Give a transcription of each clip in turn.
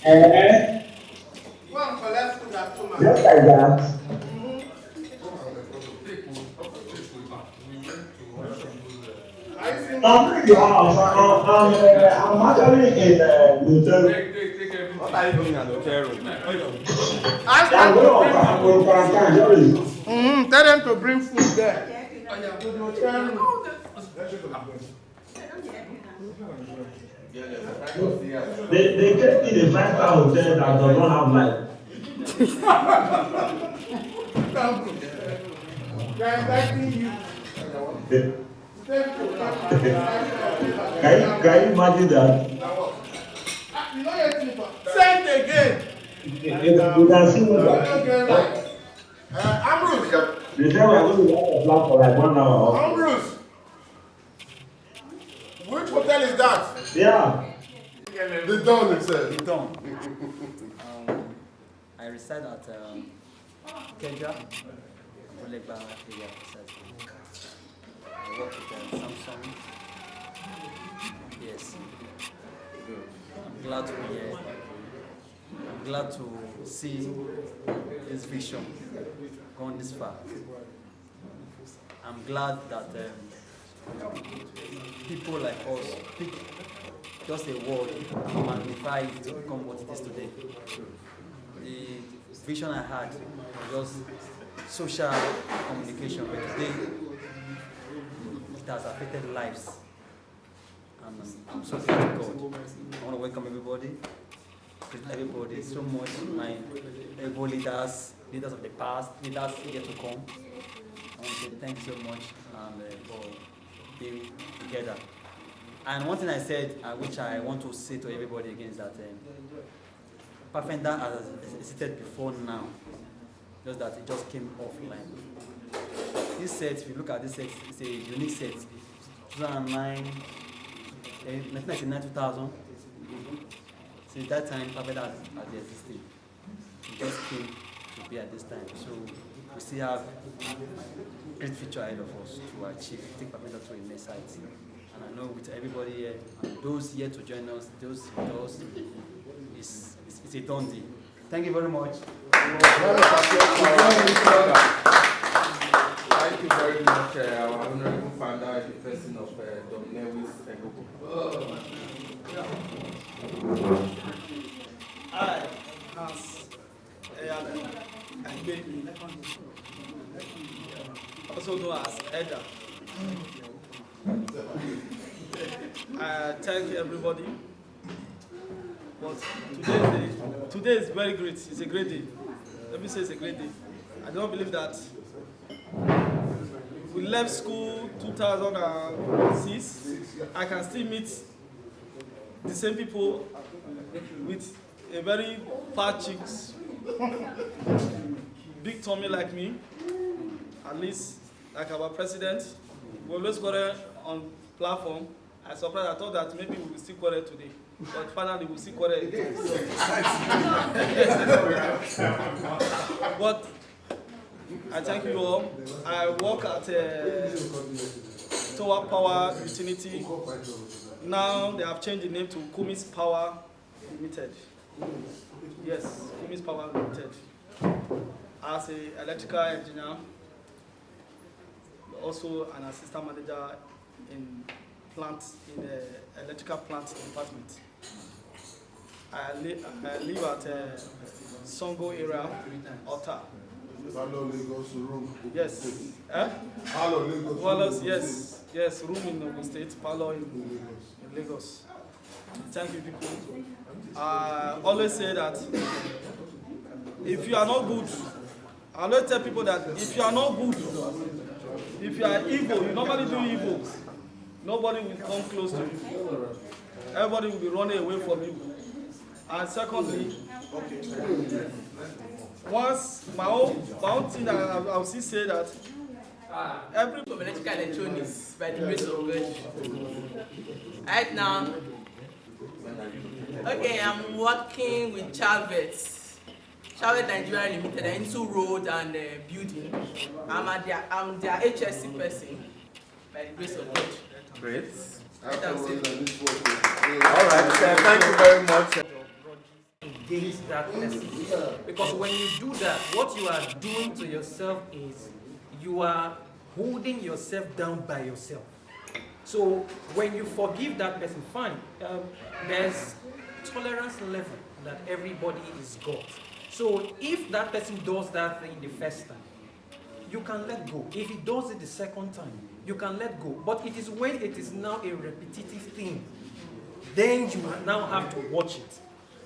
Just like that. I'm actually in Lutero. What are you doing at the hotel room? Tell them to bring food there. They kept in a 5-star hotel that does not have light. They're inviting you. Can you imagine that? You know your slipper. Say it again. You can see what Ambrose. they say we are going to have a plan for like 1 hour. Ambrose. Which hotel is that? Yeah. The Dawn, it says. The Dawn. I reside at Kedra, Olegba area precisely. I work with Samsung. Yes. I'm glad to be here. I'm glad to see this vision gone this far. I'm glad that people like us pick just a word and magnify it to become what it is today. The vision I had was just social communication, but today it has affected lives. And I'm so glad to God. I want to welcome everybody so much, my able leaders of the past, leaders yet to come. I want to say thank you so much for being together. And one thing I said, which I want to say to everybody again, is that Pathfinder has existed before now, just that it just came offline. This set, if you look at this set, it's a unique set. 2009, 1999, 2000. Since that time, Pathfinder has existed. It just came to be at this time. So we still have a great future ahead of us to achieve, take Pathfinder to a next height. And I know with everybody here, and those here to join us, those it's a done deal. Thank you very much. Thank you very much, our honorable founder, the person of Dr. Lewis Egogo. I, Hans, also known as Edda. I thank everybody. But today is very great. It's a great day. Let me say it's a great day. I don't believe that we left school 2006. I can still meet the same people with a very fat cheeks, big tummy like me, at least like our president. We always quarrel on platform. I surprised. I thought that maybe we will still quarrel today, but finally we will still quarrel again. But I thank you all. I work at Tower Power Utility. Now they have changed the name to Kumis Power Limited. Yes, Kumis Power Limited. As an electrical engineer, also an assistant manager in the electrical plant department. I live at Songo area, Ota. Yes. Lagos. Yes. Room in Ogun State, Palo in Lagos. Thank you, people. I always say that if you are not good, I always tell people that if you are not good, if you are evil, you normally do evil, nobody will come close to you. Everybody will be running away from you. And secondly, once my own thing that I'll still say that every electrical electronics by the grace of God. Right now, okay, I'm working with Chavez Nigeria Limited into road and building. I'm their HSC person by the grace of God. Great. All right, thank you very much. against that person. Because when you do that, what you are doing to yourself is you are holding yourself down by yourself. So when you forgive that person, fine. There's tolerance level that everybody is got. So if that person does that thing the first time, you can let go. If he does it the second time, you can let go. But it is when it is now a repetitive thing, then you now have to watch it.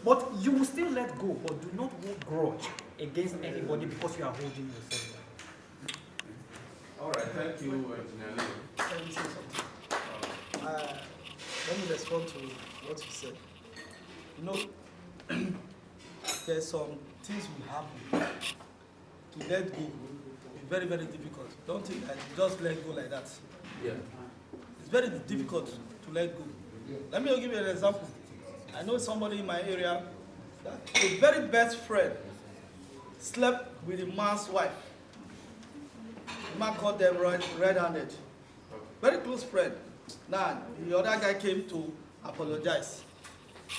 But you will still let go, but do not hold grudge against anybody because you are holding yourself down. All right, thank you, Engineer Lee. Let me say something. Let me respond to what you said. You know, there's some things will happen. To let go is very, very difficult. Don't think that you just let go like that. Yeah. It's very difficult to let go. Let me give you an example. I know somebody in my area that a very best friend slept with a man's wife. The man caught them red-handed. Very close friend. Now, the other guy came to apologize,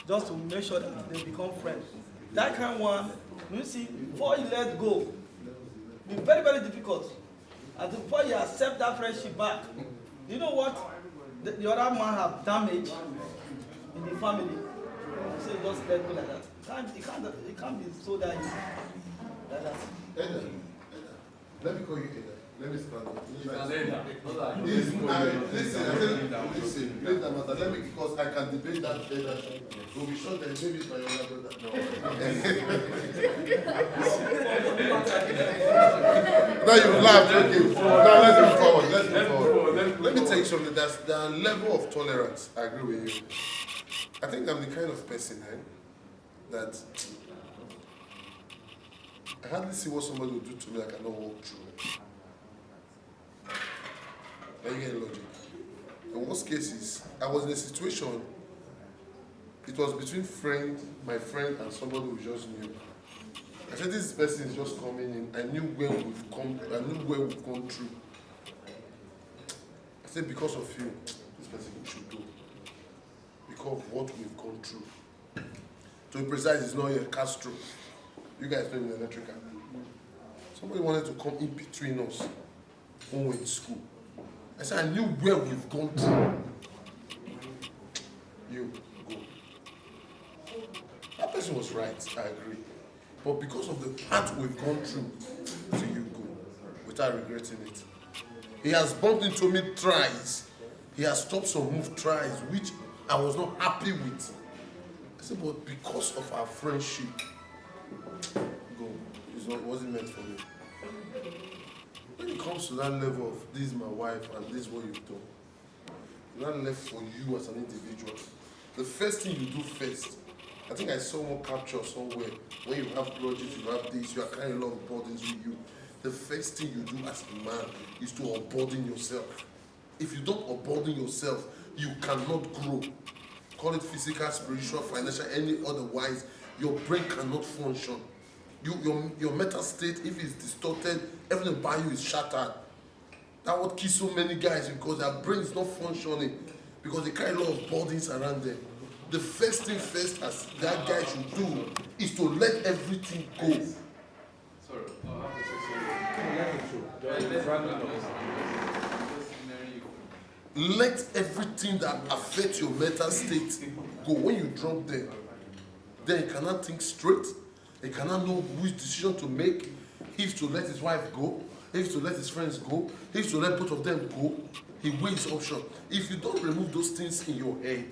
just to make sure that they become friends. That kind of one, you see, before you let go, it's very, very difficult. And before you accept that friendship back, you know what the other man have damaged in the family. So you just let go like that. It can't be so that easy. Like that. Eda, let me call you Eda. Let me stand up. Listen, leave that matter. Let me, because I can debate that Eda. We'll be sure that maybe it's my younger brother. No. Now you laughed, okay. Now let's move forward. Let's move forward. Let me tell you something. That's the level of tolerance. I agree with you. I think I'm the kind of person that I hardly see what somebody will do to me I cannot walk through. Are you getting logic? In most cases, I was in a situation, it was between my friend and somebody who just knew. I said, this person is just coming in. I knew where we've gone through. I said, because of you, this person should go. Because of what we've gone through. To be precise, it's not a Castro. You guys know in electrical. Somebody wanted to come in between us when we were in school. I said, I knew where we've gone through. You go. That person was right, I agree. But because of the path we've gone through, so you go, without regretting it. He has bumped into me thrice. He has stopped some move thrice, which I was not happy with. I said, but because of our friendship, go. It wasn't meant for me. When it comes to that level of this is my wife and this is what you've done, it's not left for you as an individual. The first thing you do first, I think I saw one capture somewhere, when you have grudges, you have this, you are carrying a lot of burdens with you. The first thing you do as a man is to unburden yourself. If you don't unburden yourself, you cannot grow. Call it physical, spiritual, financial, any otherwise, your brain cannot function. Your mental state, if it's distorted, everything about you is shattered. That's what kills so many guys, because their brain is not functioning, because they carry a lot of burdens around them. The first thing first, as that guy should do, is to let everything go. Sorry, I have to say Let everything that affects your mental state go. When you drop them, then he cannot think straight. He cannot know which decision to make. If to let his wife go, if to let his friends go, if to let both of them go, he weighs options. If you don't remove those things in your head,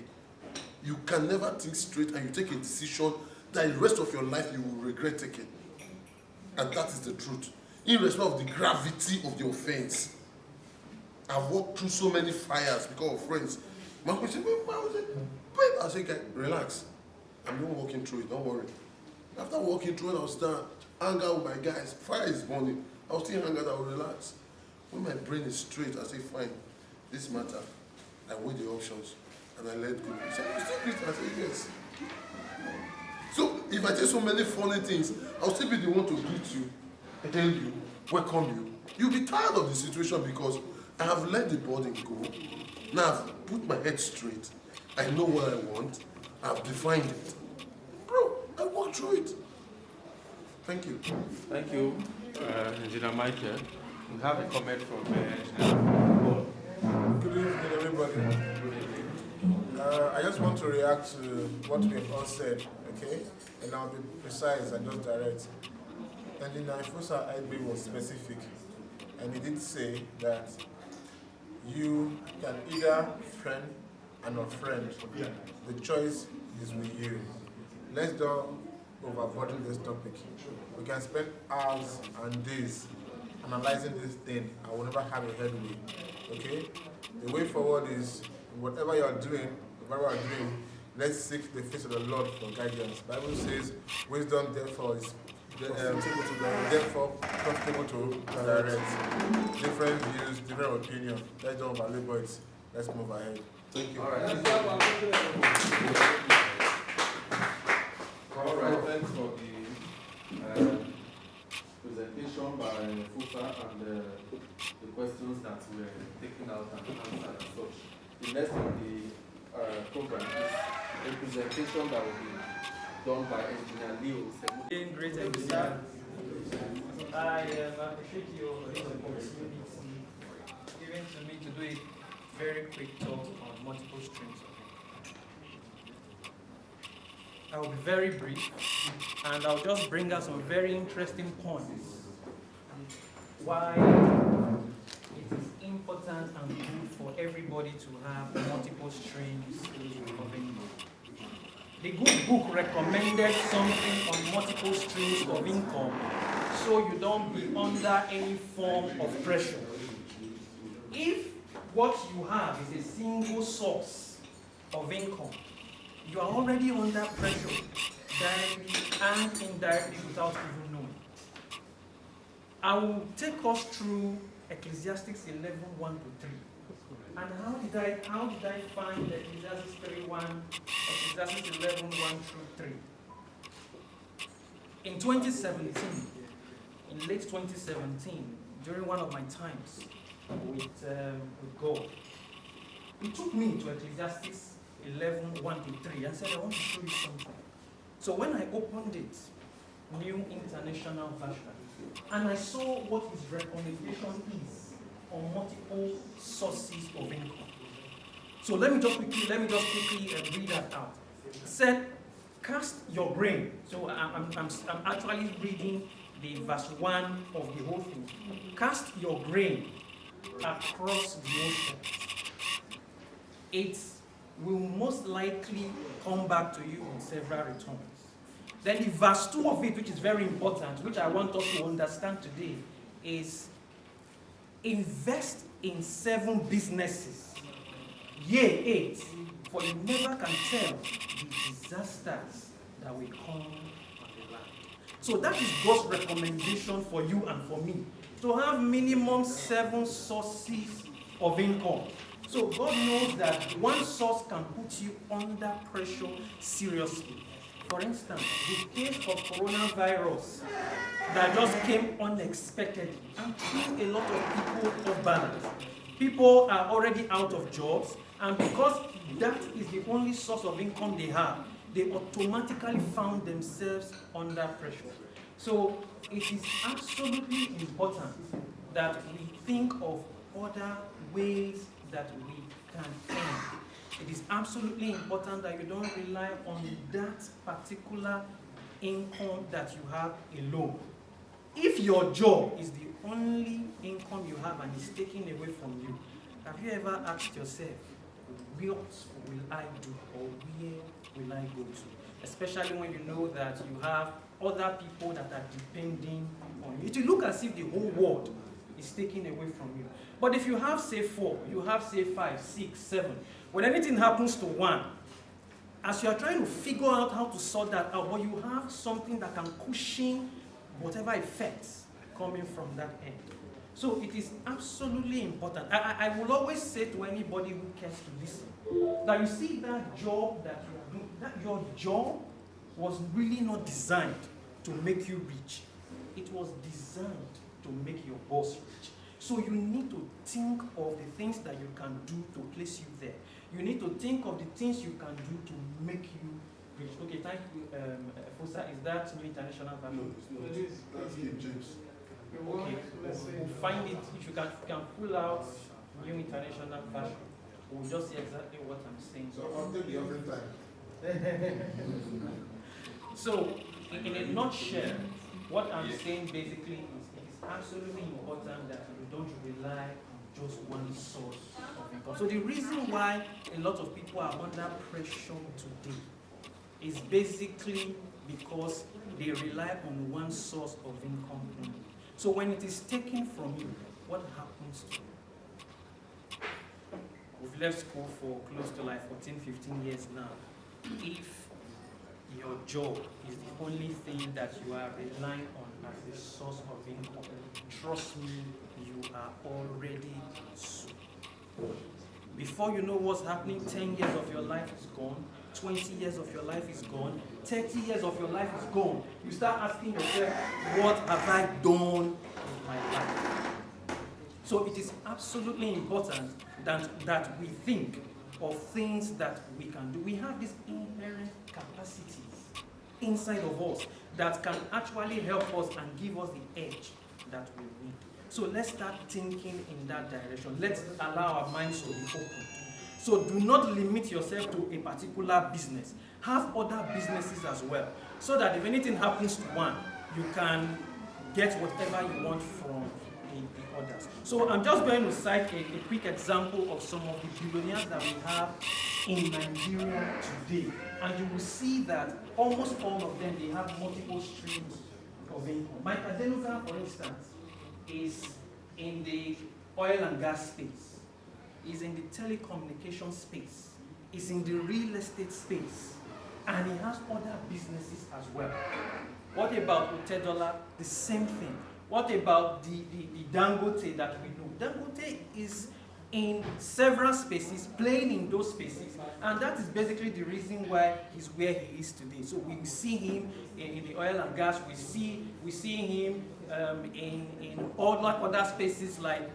you can never think straight, and you take a decision that the rest of your life you will regret taking. And that is the truth. Irrespective of the gravity of the offense. I've walked through so many fires because of friends. My wife said, babe, I said, relax. I'm not walking through it, don't worry. After walking through it, I was done. Hang out with my guys. Fire is burning. I was still hang out, I will relax. When my brain is straight, I say, fine, this matter. I weigh the options and I let go. He said, you still greet? I said, yes. So if I say so many funny things, I'll still be the one to greet you, hail you, welcome you. You'll be tired of the situation because I have let the burden go. Now I've put my head straight. I know what I want. I've defined it. Bro, I walked through it. Thank you. Thank you, Engineer Michael. We have a comment from Engineer. Good evening, everybody. I just want to react to what we have all said, okay? And I'll be precise and just direct. Engineer Ifosa IB was specific, and he did say that you can either friend and unfriend. The choice is with you. Let's don't overburden this topic. We can spend hours and days analyzing this thing. I will never have a headway. Okay? The way forward is whatever you are doing, let's seek the face of the Lord for guidance. The Bible says, wisdom therefore is therefore comfortable to direct. Different views, different opinions. Let's don't overlabor it. Let's move ahead. Thank you. All right, thanks for the presentation by Fufa and the questions that were taken out and answered as such. The next on the program is a presentation that will be done by Engineer Leo. Great engineer. I appreciate your opportunity given to me to do a very quick talk on multiple streams of income. I will be very brief, and I'll just bring out some very interesting points why it is important and good for everybody to have multiple streams of income. The good book recommended something on multiple streams of income so you don't be under any form of pressure. If what you have is a single source of income, you are already under pressure, directly and indirectly without even knowing. I will take us through Ecclesiastes 11:1 to 3. And how did I find Ecclesiastes 3:1, Ecclesiastes 11:1 through 3? In 2017, in late 2017, during one of my times with God, he took me to Ecclesiastes 11:1 to 3 and said, I want to show you something. So when I opened it, New International Version, and I saw what his recommendation is on multiple sources of income. So let me just quickly read that out. It said, cast your brain. So I'm actually reading the verse 1 of the whole thing. Cast your brain across the ocean. It will most likely come back to you in several returns. Then the verse 2 of it, which is very important, which I want us to understand today, is invest in 7 businesses, yea 8, for you never can tell the disasters that will come on the land. So that is God's recommendation for you and for me, to have minimum 7 sources of income. So God knows that one source can put you under pressure seriously. For instance, the case of coronavirus that just came unexpectedly and threw a lot of people off balance. People are already out of jobs, and because that is the only source of income they have, they automatically found themselves under pressure. So it is absolutely important that we think of other ways that we can earn. It is absolutely important that you don't rely on that particular income that you have alone. If your job is the only income you have and is taken away from you, have you ever asked yourself, what will I do or where will I go to? Especially when you know that you have other people that are depending on you. It will look as if the whole world is taken away from you. But if you have, say, 4, you have, say, 5, 6, 7, when anything happens to one, as you are trying to figure out how to sort that out, but you have something that can cushion whatever effects coming from that end. So it is absolutely important. I will always say to anybody who cares to listen, that you see that job that you are doing, that your job was really not designed to make you rich. It was designed to make your boss rich. So you need to think of the things that you can do to place you there. You need to think of the things you can do to make you bridge. Okay, thank you, Fosa. Is that New International Version? That's King James. Okay, we'll find it. If you can pull out New International Version, we'll just see exactly what I'm saying. So I'll take the every time. So, in a nutshell, what I'm saying basically is it is absolutely important that you don't rely on just one source of income. So the reason why a lot of people are under pressure today is basically because they rely on one source of income only. So when it is taken from you, what happens to you? We've left school for close to like 14, 15 years now. If your job is the only thing that you are relying on as a source of income, trust me, you are already screwed. Before you know what's happening, 10 years of your life is gone, 20 years of your life is gone, 30 years of your life is gone. You start asking yourself, what have I done in my life? So it is absolutely important that we think of things that we can do. We have these inherent capacities inside of us that can actually help us and give us the edge that we need. So let's start thinking in that direction. Let's allow our minds to be open. So do not limit yourself to a particular business. Have other businesses as well, so that if anything happens to one, you can get whatever you want from the others. So I'm just going to cite a quick example of some of the billionaires that we have in Nigeria today. And you will see that almost all of them, they have multiple streams of income. Mike Adenuga, for instance, is in the oil and gas space, is in the telecommunication space, is in the real estate space, and he has other businesses as well. What about Otedola? The same thing. What about the Dangote that we know? Dangote is in several spaces, playing in those spaces, and that is basically the reason why he's where he is today. So we see him in the oil and gas, we see him in all other spaces like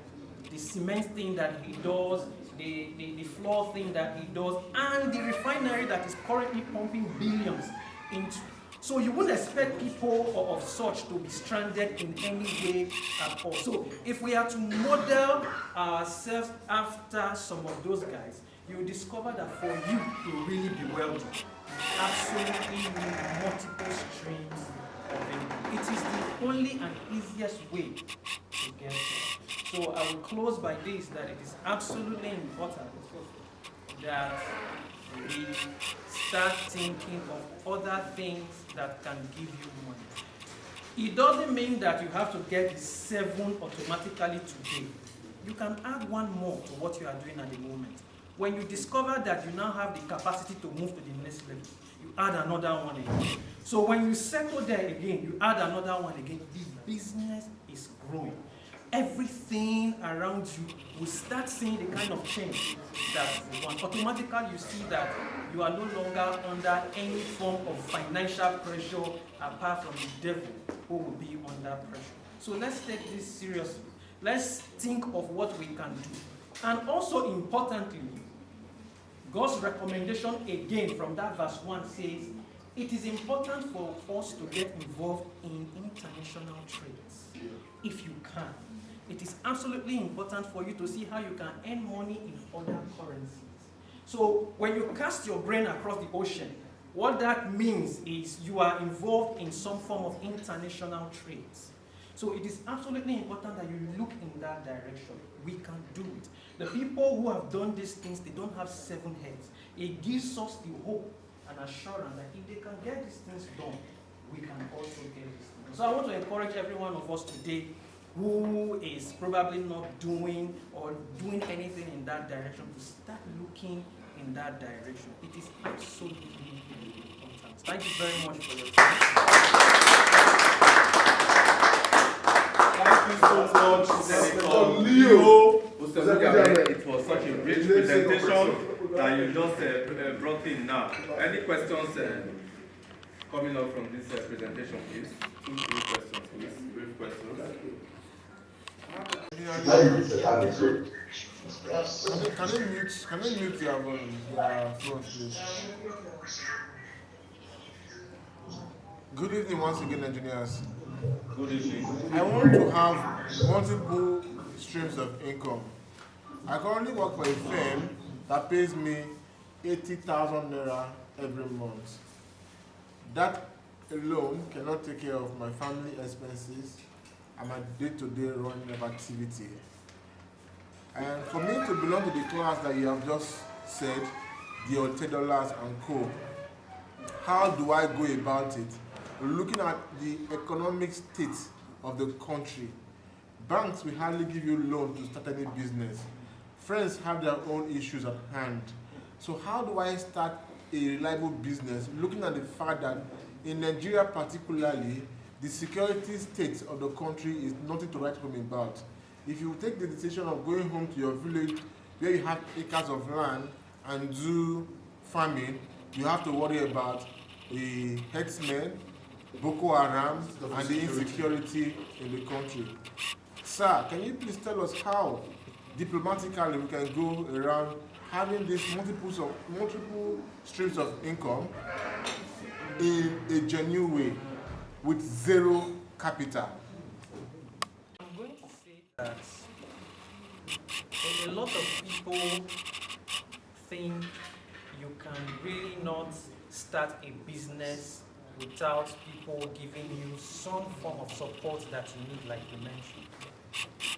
the cement thing that he does, the floor thing that he does, and the refinery that is currently pumping billions into. So you wouldn't expect people of such to be stranded in any way at all. So if we are to model ourselves after some of those guys, you'll discover that for you to really be wealthy, you absolutely need multiple streams of income. It is the only and easiest way to get there. So I will close by this, that it is absolutely important that we start thinking of other things that can give you money. It doesn't mean that you have to get the 7 automatically today. You can add one more to what you are doing at the moment. When you discover that you now have the capacity to move to the next level, you add another one again. So when you settle there again, you add another one again. The business is growing. Everything around you will start seeing the kind of change that you want. Automatically, you see that you are no longer under any form of financial pressure apart from the devil who will be under pressure. So let's take this seriously. Let's think of what we can do. And also importantly, God's recommendation again from that verse 1 says, it is important for us to get involved in international trades if you can. It is absolutely important for you to see how you can earn money in other currencies. So when you cast your brain across the ocean, what that means is you are involved in some form of international trades. So it is absolutely important that you look in that direction. We can do it. The people who have done these things, they don't have 7 heads. It gives us the hope and assurance that if they can get these things done, we can also get these things. So I want to encourage every one of us today who is probably not doing or doing anything in that direction to start looking in that direction. It is absolutely important. Thank you very much for your time. Thank you so much, Senator Leo. It was such a rich presentation that you just brought in now. Any questions coming up from this presentation, please? 2 brief questions, please. Brief questions. Can you mute your phone, please? Good evening once again, engineers. Good evening. I want to have multiple streams of income. I currently work for a firm that pays me 80,000 naira every month. That alone cannot take care of my family expenses and my day-to-day running of activity. And for me to belong to the class that you have just said, the $10 and co, how do I go about it? Looking at the economic state of the country, banks will hardly give you loan to start any business. Friends have their own issues at hand. So how do I start a reliable business, looking at the fact that in Nigeria particularly, the security state of the country is nothing to write home about. If you take the decision of going home to your village where you have acres of land and do farming, you have to worry about the herdsmen, Boko Haram, and the insecurity in the country. Sir, can you please tell us how diplomatically we can go around having these multiple streams of income in a genuine way with zero capital? I'm going to say that a lot of people think you can really not start a business without people giving you some form of support that you need, like you mentioned.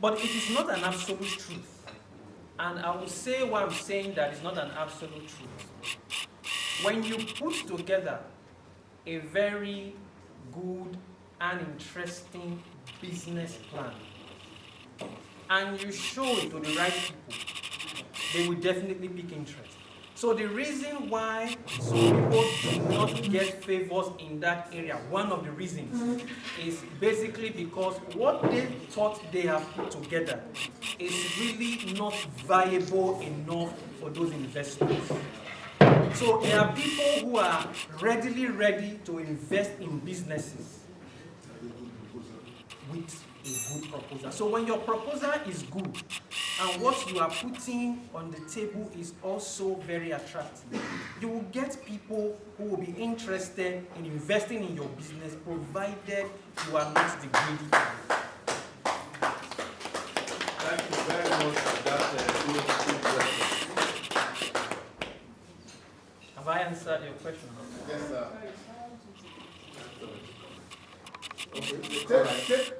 But it is not an absolute truth. And I will say why I'm saying that it's not an absolute truth. When you put together a very good and interesting business plan and you show it to the right people, they will definitely pick interest. So the reason why some people do not get favors in that area, one of the reasons, is basically because what they thought they have put together is really not viable enough for those investors. So there are people who are ready to invest in businesses with a good proposal. So when your proposal is good and what you are putting on the table is also very attractive, you will get people who will be interested in investing in your business, provided you are not the greedy type. Thank you very much for that question. Have I answered your question? Yes, sir.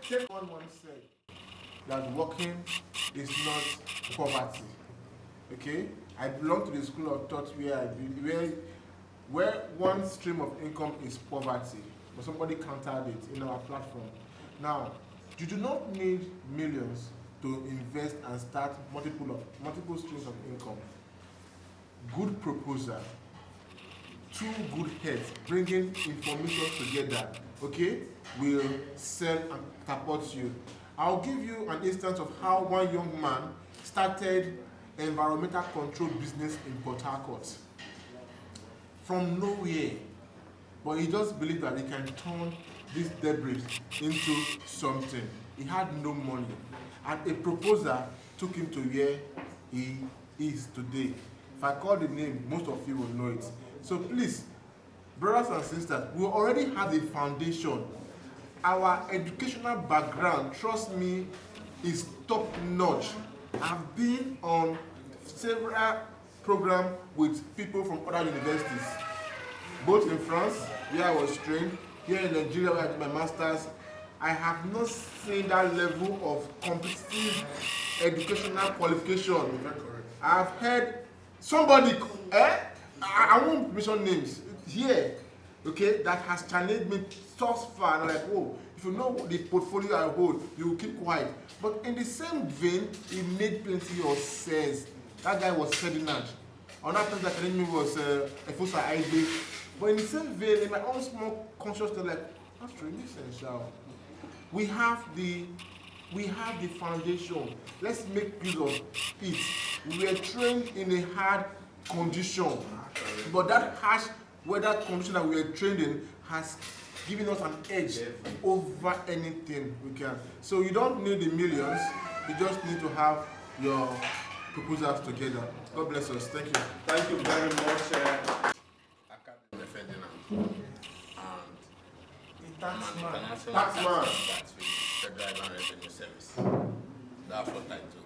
Take one said that working is not poverty. Okay? I belong to the school of thought where one stream of income is poverty, but somebody countered it in our platform. Now, you do not need millions to invest and start multiple streams of income. Good proposal, two good heads bringing information together, okay, will sell and support you. I'll give you an instance of how one young man started environmental control business in Port Harcourt from nowhere, but he just believed that he can turn this debris into something. He had no money, and a proposer took him to where he is today. If I call the name, most of you will know it. So please, brothers and sisters, we already have a foundation. Our educational background, trust me, is top notch. I've been on several programs with people from other universities, both in France, where I was trained, here in Nigeria, where I did my master's. I have not seen that level of competitive educational qualification. I've heard somebody, I won't mention names here, okay, that has challenged me thus far. And I'm like, oh, if you know the portfolio I hold, you will keep quiet. But in the same vein, it made plenty of sense. That guy was Ferdinand. Another person that challenged me was Efosa Aide. But in the same vein, in my own small consciousness, like, that's really essential. We have the foundation. Let's make use of it. We were trained in a hard condition, but that harsh weather condition that we were trained in has given us an edge over anything we can. So you don't need the millions, you just need to have your proposals together. God bless us. Thank you. Thank you very much. Taxman. International Taxman. tax with Federal Land Revenue Service. That's what I do.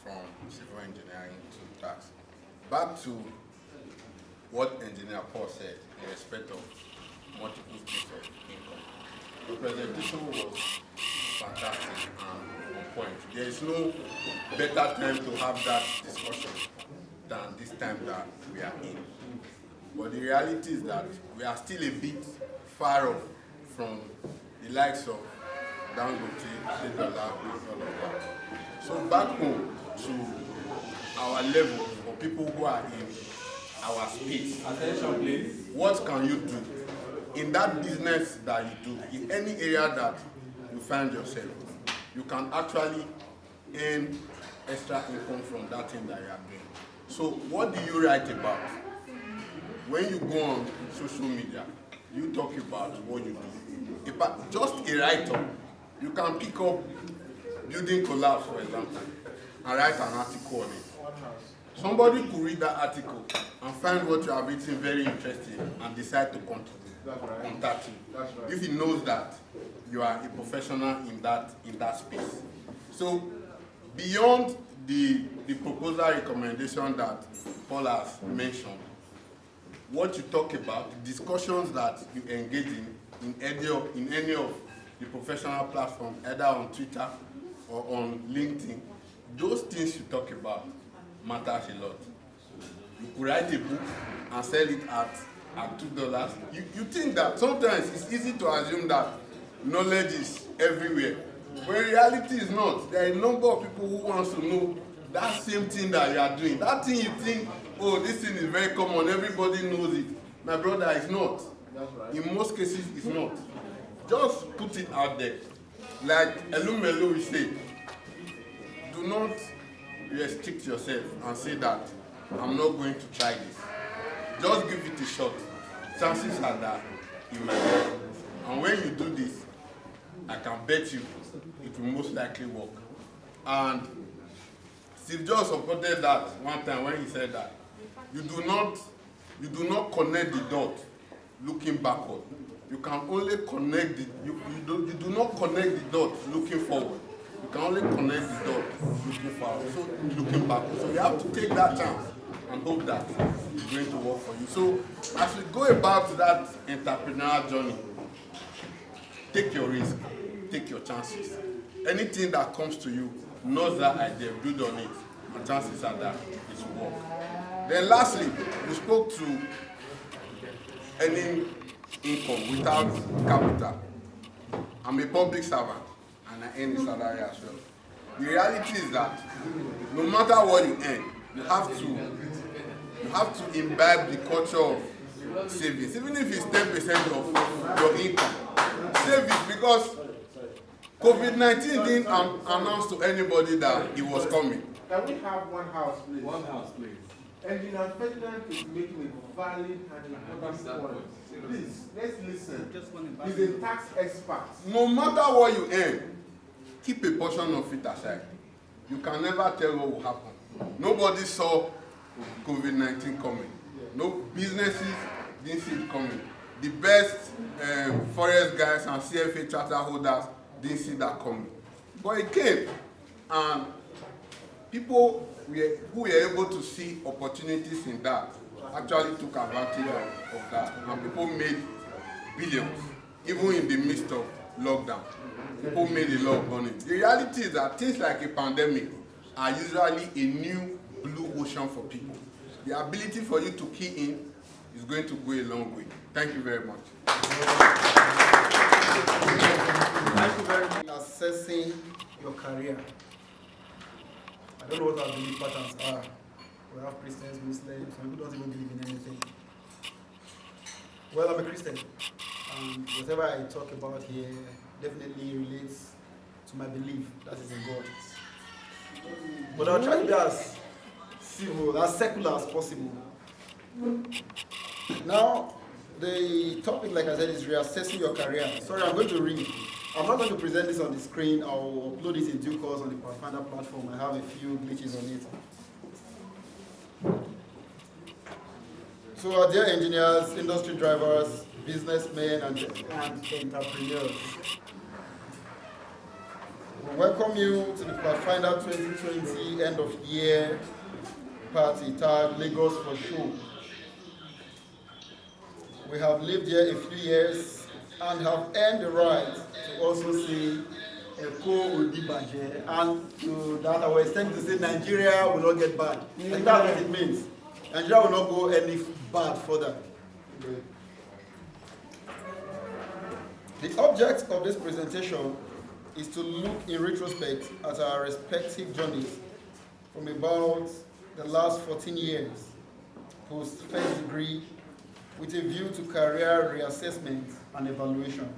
From civil engineering to tax. Back to what Engineer Paul said in respect of multiple streams of income. The presentation was fantastic and on point. There is no better time to have that discussion than this time that we are in. But the reality is that we are still a bit far off from the likes of Dangote, all of that. So back home to our level, for people who are in our space, Attention, please. what can you do in that business that you do, in any area that you find yourself? You can actually earn extra income from that thing that you are doing. So what do you write about? When you go on social media, you talk about what you do. Just a write-up. You can pick up building collapse, for example, and write an article on it. Somebody could read that article and find what you have written very interesting and decide to contact you. That's right. If he knows that you are a professional in that space. So beyond the proposal recommendation that Paul has mentioned, what you talk about, the discussions that you engage in any of the professional platforms, either on Twitter or on LinkedIn, those things you talk about matters a lot. You could write a book and sell it at $2. You think that sometimes it's easy to assume that knowledge is everywhere. When reality is not. There are a number of people who want to know that same thing that you are doing. That thing you think, oh, this thing is very common, everybody knows it. My brother, it's not. That's right. In most cases, it's not. Just put it out there. Like Elumelu will say, do not restrict yourself and say that I'm not going to try this. Just give it a shot. Chances are that you might work. And when you do this, I can bet you it will most likely work. And Steve Jobs supported that one time when he said that you do not connect the dot looking backward. You can only connect you do not connect the dot looking forward. You can only connect the dot looking forward, so looking backward. So you have to take that chance and hope that it's going to work for you. So as we go about that entrepreneurial journey, take your risk, take your chances. Anything that comes to you, know that idea, build on it, and chances are that it will work. Then lastly, you spoke to earning income without capital. I'm a public servant and I earn a salary as well. The reality is that no matter what you earn, you have to imbibe the culture of savings, even if it's 10% of your income. Save it, because COVID-19 didn't announce to anybody that it was coming. Can we have one house, please? One house, please. Engineer Ferdinand is making a valid and important point. Please, let's listen. He's a tax expert. No matter what you earn, keep a portion of it aside. You can never tell what will happen. Nobody saw COVID-19 coming. No businesses didn't see it coming. The best forest guys and CFA charter holders didn't see that coming. But it came, and people who were able to see opportunities in that actually took advantage of that, and people made billions, even in the midst of lockdown. People made a lot of money. The reality is that things like a pandemic are usually a new blue ocean for people. The ability for you to key in is going to go a long way. Thank you very much. Thank you very much. Assessing your career. I don't know what our belief patterns are. We have Christians, Muslims, some people don't even believe in anything. Well, I'm a Christian, and whatever I talk about here definitely relates to my belief that is in God. But I'll try to be as civil, as secular as possible. Now, the topic, like I said, is reassessing your career. Sorry, I'm going to read. I'm not going to present this on the screen. I'll upload it in due course on the Pathfinder platform. I have a few glitches on it. So, dear engineers, industry drivers, businessmen and entrepreneurs. We welcome you to the Pathfinder 2020 end of year party tagged Lagos for Show. We have lived here a few years and have earned the right to also say Eko Odibaje, and to that I was extending to say Nigeria will not get bad. I think that's what it means. Nigeria will not go any bad further. The object of this presentation is to look in retrospect at our respective journeys from about the last 14 years post first degree with a view to career reassessment and evaluation.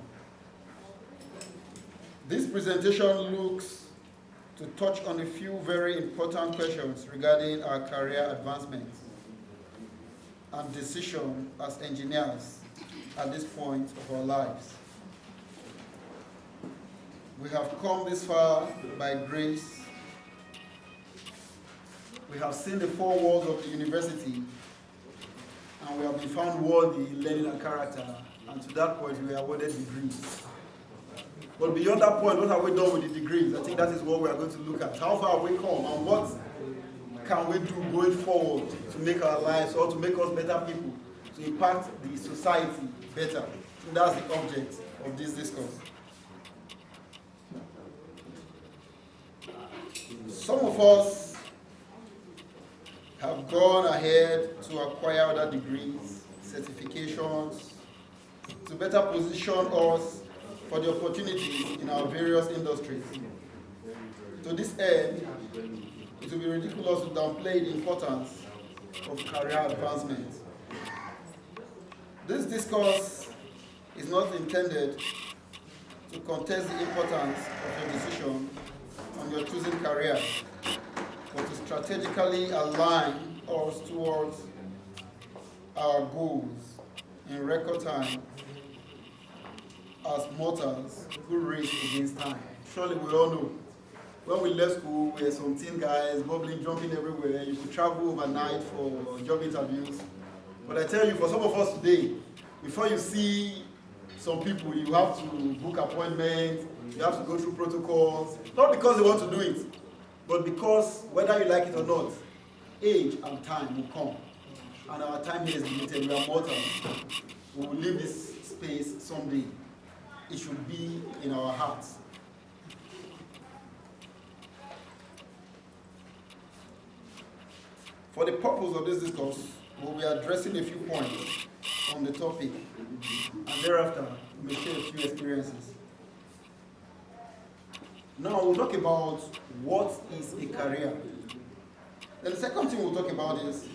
This presentation looks to touch on a few very important questions regarding our career advancement and decision as engineers at this point of our lives. We have come this far by grace. We have seen the four walls of the university, and we have been found worthy in learning and character, and to that point we are awarded degrees. But beyond that point, what have we done with the degrees? I think that is what we are going to look at. How far have we come, and what can we do going forward to make our lives, or to make us better people, to impact the society better? And that's the object of this discourse. Some of us have gone ahead to acquire other degrees, certifications, to better position us for the opportunities in our various industries. To this end, it will be ridiculous to downplay the importance of career advancement. This discourse is not intended to contest the importance of your decision on your choosing career, but to strategically align us towards our goals in record time as mortals who race against time. Surely we all know, when we left school, we were some teen guys, bubbling, jumping everywhere. You could travel overnight for job interviews. But I tell you, for some of us today, before you see some people, you have to book appointments, you have to go through protocols, not because they want to do it, but because whether you like it or not, age and time will come. And our time here is limited, we are mortals. We will leave this space someday. It should be in our hearts. For the purpose of this discourse, we'll be addressing a few points on the topic, and thereafter, we may share a few experiences. Now, we'll talk about what is a career. Then the second thing we'll talk about is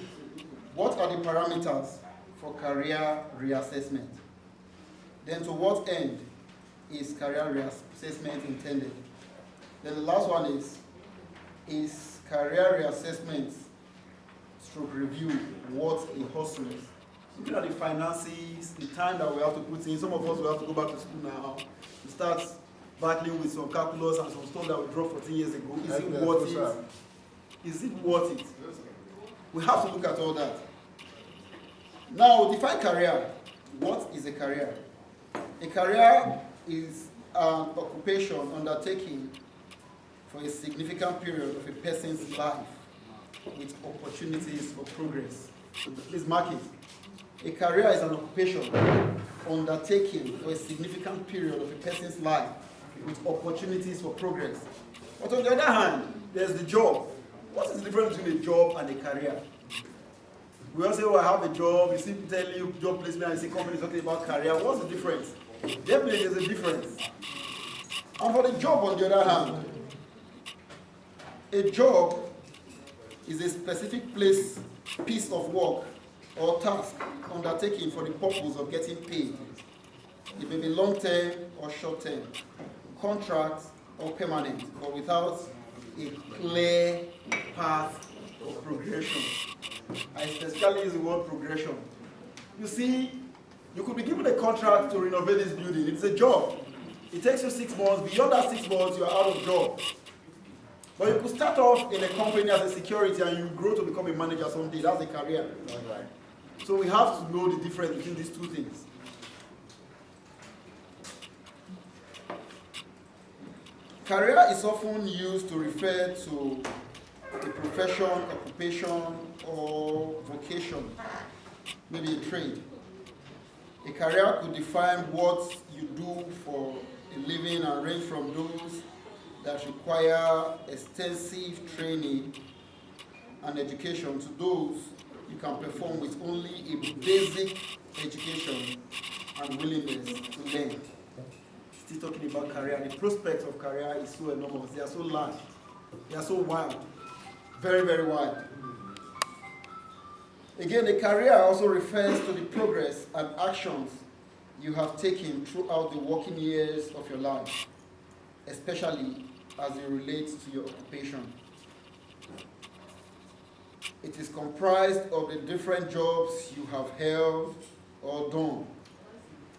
what are the parameters for career reassessment. Then to what end is career reassessment intended? Then the last one is career reassessment stroke review what a hustle is? Looking at the finances, the time that we have to put in. Some of us will have to go back to school now. We start battling with some calculus and some stuff that we dropped 14 years ago. Is it worth it? Is it worth it? We have to look at all that. Now, define career. What is a career? A career is an occupation undertaken for a significant period of a person's life with opportunities for progress. Please mark it. A career is an occupation undertaken for a significant period of a person's life with opportunities for progress. But on the other hand, there's the job. What is the difference between a job and a career? We all say, oh, I have a job. You see, tell you job placement, and you see companies talking about career. What's the difference? Definitely there's a difference. And for the job, on the other hand, a job is a specific piece of work or task undertaken for the purpose of getting paid. It may be long-term or short-term, contract or permanent, but without a clear path of progression. I specifically use the word progression. You see, you could be given a contract to renovate this building. It's a job. It takes you 6 months. Beyond that 6 months, you are out of job. But you could start off in a company as a security and you grow to become a manager someday. That's a career. So we have to know the difference between these two things. Career is often used to refer to a profession, occupation, or vocation, maybe a trade. A career could define what you do for a living and range from those that require extensive training and education to those you can perform with only a basic education and willingness to learn. Still talking about career, the prospects of career is so enormous, they are so large, they are so wide, very, very wide. Again, a career also refers to the progress and actions you have taken throughout the working years of your life, especially as it relates to your occupation. It is comprised of the different jobs you have held or done,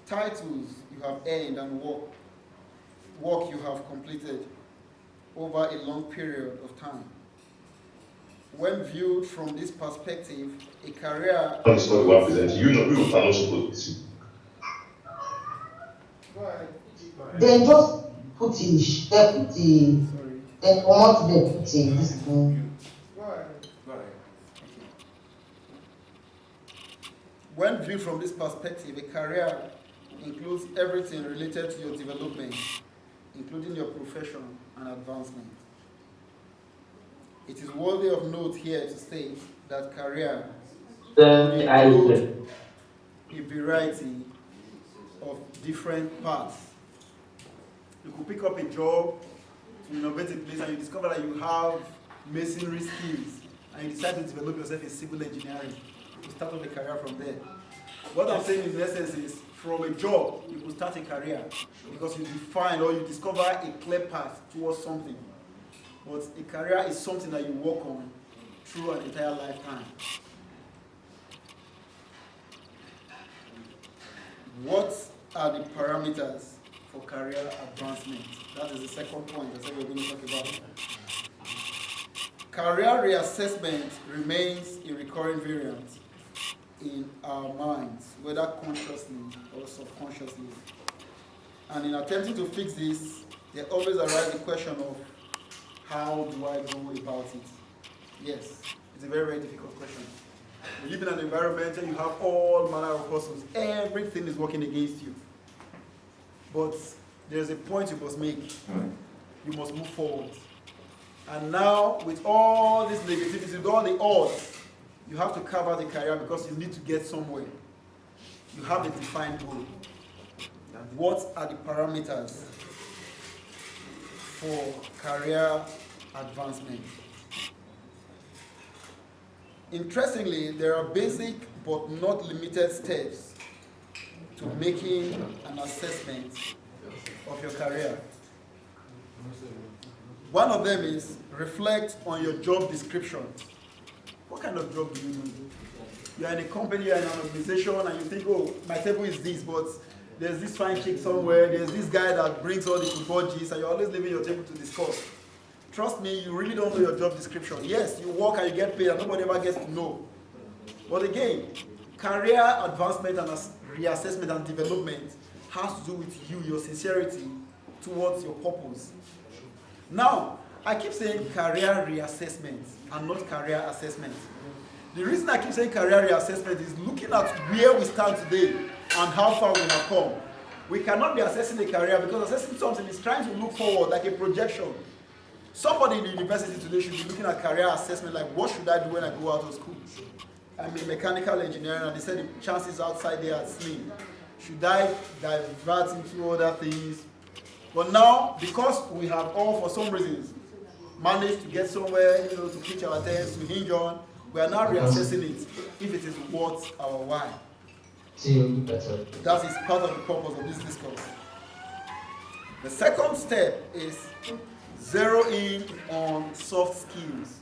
titles you have earned, and work you have completed over a long period of time. When viewed from this perspective, a career... It's not what present you know we are not supposed to. Then just put the then come out there put this thing. When viewed from this perspective, a career includes everything related to your development, including your profession and advancement. It is worthy of note here to state that career includes a variety of different paths. You could pick up a job to innovate a place and you discover that you have masonry skills and you decide to develop yourself in civil engineering. You start off a career from there. What I'm saying in essence is, from a job, you could start a career because you define or you discover a clear path towards something. But a career is something that you work on through an entire lifetime. What are the parameters for career advancement? That is the second point I said we're going to talk about. Career reassessment remains a recurring variant in our minds, whether consciously or subconsciously. And in attempting to fix this, there always arises the question of how do I go about it? Yes, it's a very, very difficult question. You live in an environment and you have all manner of persons. Everything is working against you. But there's a point you must make. You must move forward. And now, with all this negativity, with all the odds, you have to carve out a career because you need to get somewhere. You have a defined goal. What are the parameters for career advancement? Interestingly, there are basic but not limited steps to making an assessment of your career. One of them is reflect on your job description. What kind of job do you do? You are in a company, you are in an organization, and you think, oh, my table is this, but there's this fine chick somewhere, there's this guy that brings all the football gist, and you're always leaving your table to discuss. Trust me, you really don't know your job description. Yes, you work and you get paid, and nobody ever gets to know. But again, career advancement and reassessment and development has to do with you, your sincerity towards your purpose. Now, I keep saying career reassessment and not career assessment. The reason I keep saying career reassessment is looking at where we stand today and how far we have come. We cannot be assessing a career because assessing something is trying to look forward like a projection. Somebody in the university today should be looking at career assessment like, what should I do when I go out of school? I'm in mechanical engineering and they said the chances outside there are slim. Should I divert into other things? But now, because we have all, for some reasons, managed to get somewhere, to pitch our tents, to hinge on, we are now reassessing it, if it is worth our while. That is part of the purpose of this discourse. The second step is zero in on soft skills.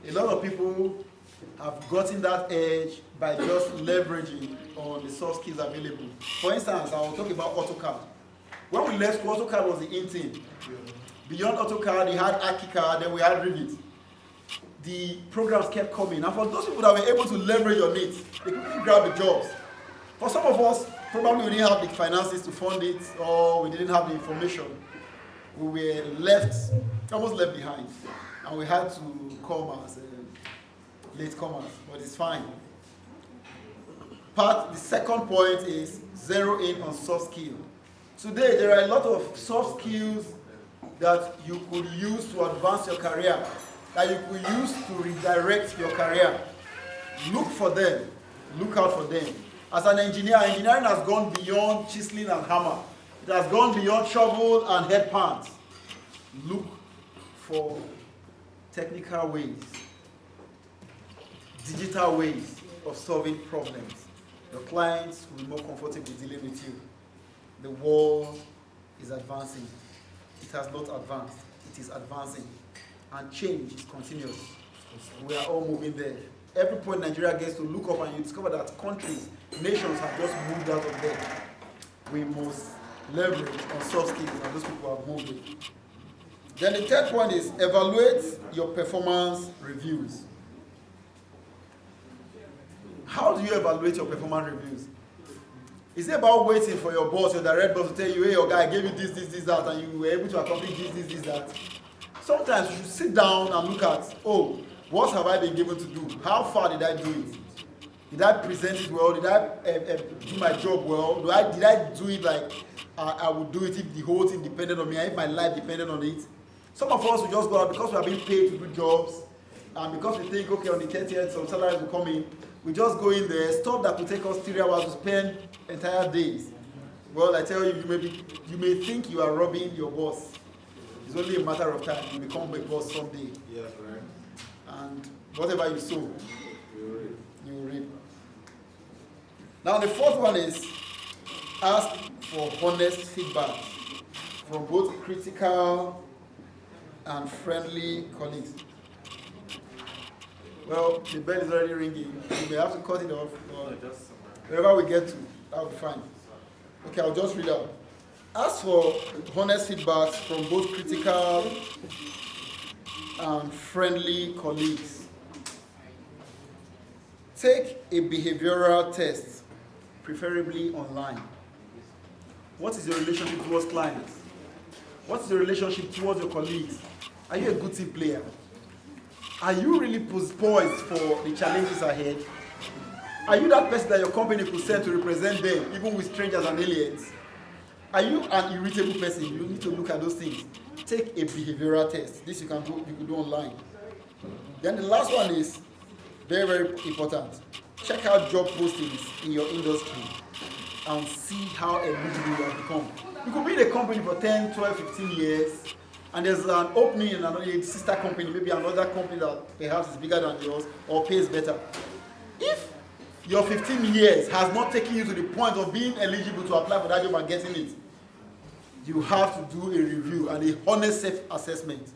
A lot of people have gotten that edge by just leveraging on the soft skills available. For instance, I will talk about AutoCAD. When we left school, AutoCAD was the in thing. Beyond AutoCAD, they had ArchiCAD, then we had Revit. The programs kept coming. And for those people that were able to leverage on it, they quickly grabbed the jobs. For some of us, probably we didn't have the finances to fund it, or we didn't have the information. we were left, almost left behind, and we had to come as latecomers, but it's fine. The second point is zero in on soft skill. Today, there are a lot of soft skills that you could use to advance your career, that you could use to redirect your career. Look for them. Look out for them. As an engineer, engineering has gone beyond chiseling and hammer. It has gone beyond shovel and head pans. Look for technical ways, digital ways of solving problems. Your clients will be more comfortable dealing with you. The world is advancing. It has not advanced. It is advancing. And change is continuous. We are all moving there. Every point Nigeria gets to, look up and you discover that countries, nations have just moved out of there. We must leverage on soft skills and those people have moved it. Then the third point is evaluate your performance reviews. How do you evaluate your performance reviews? Is it about waiting for your boss, your direct boss to tell you, hey, your guy, I gave you this, that, and you were able to accomplish this, that? Sometimes you should sit down and look at, oh, what have I been given to do? How far did I do it? Did I present it well? Did I do my job well? Did I do it like I would do it if the whole thing depended on me, and if my life depended on it? Some of us will just go out because we are being paid to do jobs, and because we think, okay, on the 30th, some salaries will come in. We just go in there, stuff that will take us 3 hours to spend entire days. Well, I tell you, you may think you are robbing your boss. It's only a matter of time. You become a boss someday. Yeah, right. And whatever you sow, you will reap. Now the fourth one is ask for honest feedback from both critical and friendly colleagues. Well, the bell is already ringing. You may have to cut it off. Wherever we get to, that'll be fine. Okay, I'll just read out. Ask for honest feedback from both critical and friendly colleagues. Take a behavioral test, preferably online. What is your relationship towards clients? What is your relationship towards your colleagues? Are you a good team player? Are you really poised for the challenges ahead? Are you that person that your company could send to represent them, even with strangers and aliens? Are you an irritable person? You need to look at those things. Take a behavioral test. This you can do online. Then the last one is very, very important. Check out job postings in your industry and see how eligible you have become. You could be in a company for 10, 12, 15 years, and there's an opening in another sister company, maybe another company that perhaps is bigger than yours or pays better. If your 15 years has not taken you to the point of being eligible to apply for that job and getting it, you have to do a review and a honest self-assessment.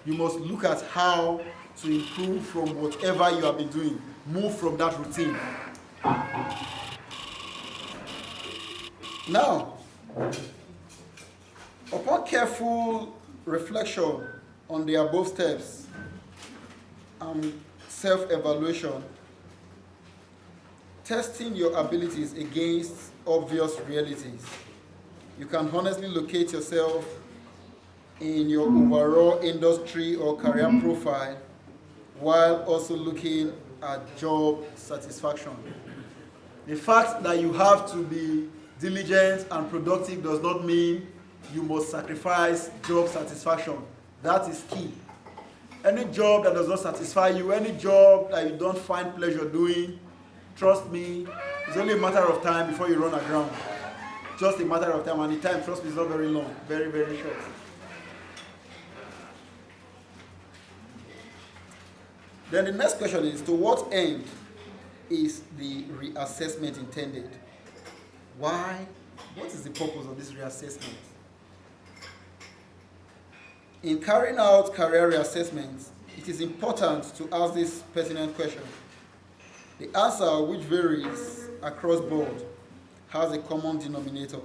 You must look at how to improve from whatever you have been doing. Move from that routine. Now, upon careful reflection on the above steps and self-evaluation, testing your abilities against obvious realities, you can honestly locate yourself in your overall industry or career profile while also looking at job satisfaction. The fact that you have to be diligent and productive does not mean you must sacrifice job satisfaction. That is key. Any job that does not satisfy you, any job that you don't find pleasure doing, trust me, it's only a matter of time before you run aground. Just a matter of time, and the time, trust me, is not very long, very, very short. Then the next question is, to what end is the reassessment intended? Why? What is the purpose of this reassessment? In carrying out career reassessments, it is important to ask this pertinent question. The answer, which varies across board, has a common denominator: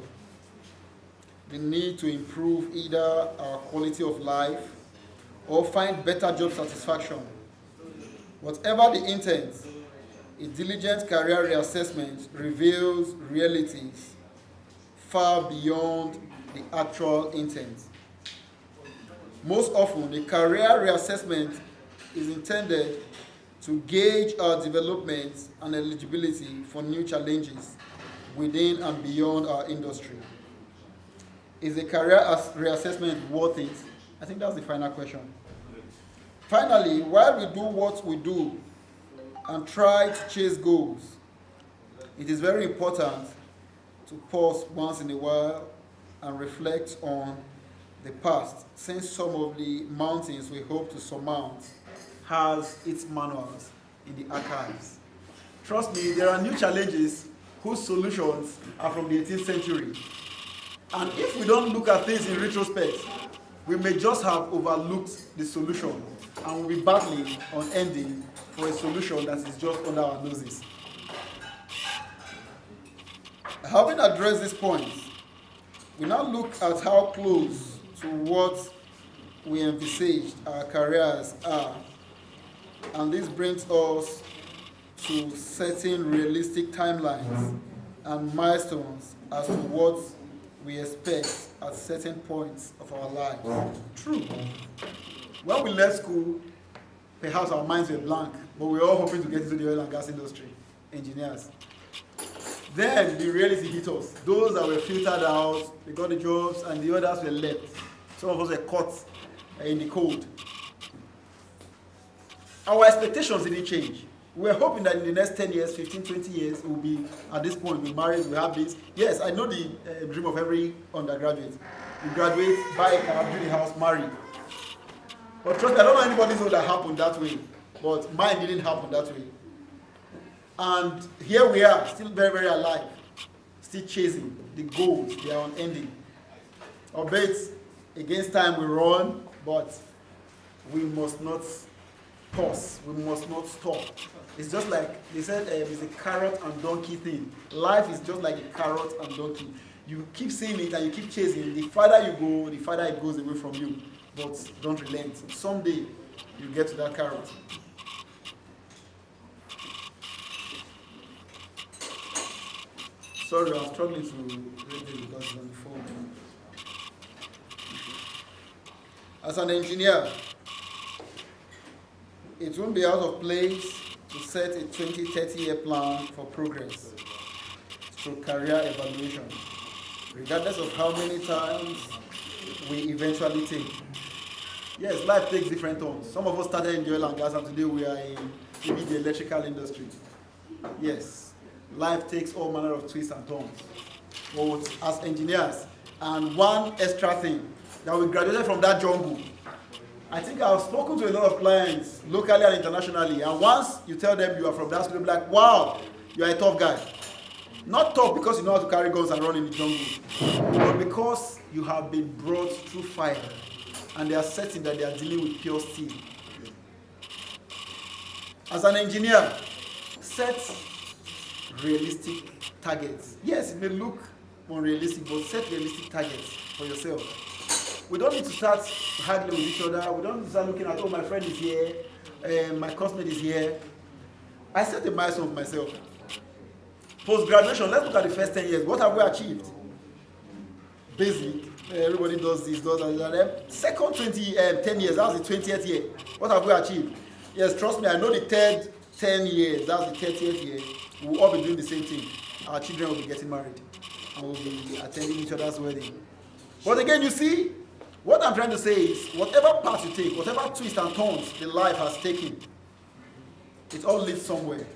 the need to improve either our quality of life or find better job satisfaction. Whatever the intent, a diligent career reassessment reveals realities far beyond the actual intent. Most often, a career reassessment is intended to gauge our development and eligibility for new challenges within and beyond our industry. Is a career reassessment worth it? I think that's the final question. Finally, while we do what we do and try to chase goals, it is very important to pause once in a while and reflect on the past, since some of the mountains we hope to surmount has its manuals in the archives. Trust me, there are new challenges whose solutions are from the 18th century. And if we don't look at things in retrospect, we may just have overlooked the solution and we'll be battling on ending for a solution that is just under our noses. Having addressed these points, we now look at how close to what we envisaged our careers are. And this brings us to setting realistic timelines and milestones as to what we expect at certain points of our lives. True. When we left school, perhaps our minds were blank, but we were all hoping to get into the oil and gas industry, engineers. Then the reality hit us. Those that were filtered out, they got the jobs, and the others were left. Some of us were caught in the cold. Our expectations didn't change. We were hoping that in the next 10 years, 15, 20 years, we'll be at this point, we're married, we have this. Yes, I know the dream of every undergraduate. You graduate, buy a car, build a house, marry. But trust me, I don't know anybody who that happened that way. But mine didn't happen that way. And here we are, still very, very alive. Still chasing the goals, they are unending. Albeit, against time we run, but we must not pause. We must not stop. It's just like they said, it's a carrot and donkey thing. Life is just like a carrot and donkey. You keep seeing it and you keep chasing. The farther you go, the farther it goes away from you. But don't relent. Someday you get to that carrot. Sorry, I'm struggling to read it because it's on the phone. As an engineer, it won't be out of place to set a 20-30-year plan for progress through career evaluation, regardless of how many times we eventually take. Yes, life takes different turns. Some of us started in the oil and gas, and today we are in maybe the electrical industry. Yes, life takes all manner of twists and turns. But as engineers, and one extra thing, that we graduated from that jungle. I think I've spoken to a lot of clients, locally and internationally, and once you tell them you are from that school, they'll be like, wow, you are a tough guy. Not tough because you know how to carry guns and run in the jungle, but because you have been brought through fire, and they are certain that they are dealing with pure steel. As an engineer, set realistic targets. Yes, it may look unrealistic, but set realistic targets for yourself. We don't need to start haggling with each other. We don't need to start looking at, oh, my friend is here, my classmate is here. I set a milestone for myself. Post-graduation, let's look at the first 10 years. What have we achieved? Basic. Everybody does this, does that. Second 10 years, that's the 20th year. What have we achieved? Yes, trust me, I know the third 10 years, that's the 30th year. We'll all be doing the same thing. Our children will be getting married. And we'll be attending each other's wedding. But again, you see, what I'm trying to say is, whatever path you take, whatever twists and turns the life has taken, it all leads somewhere.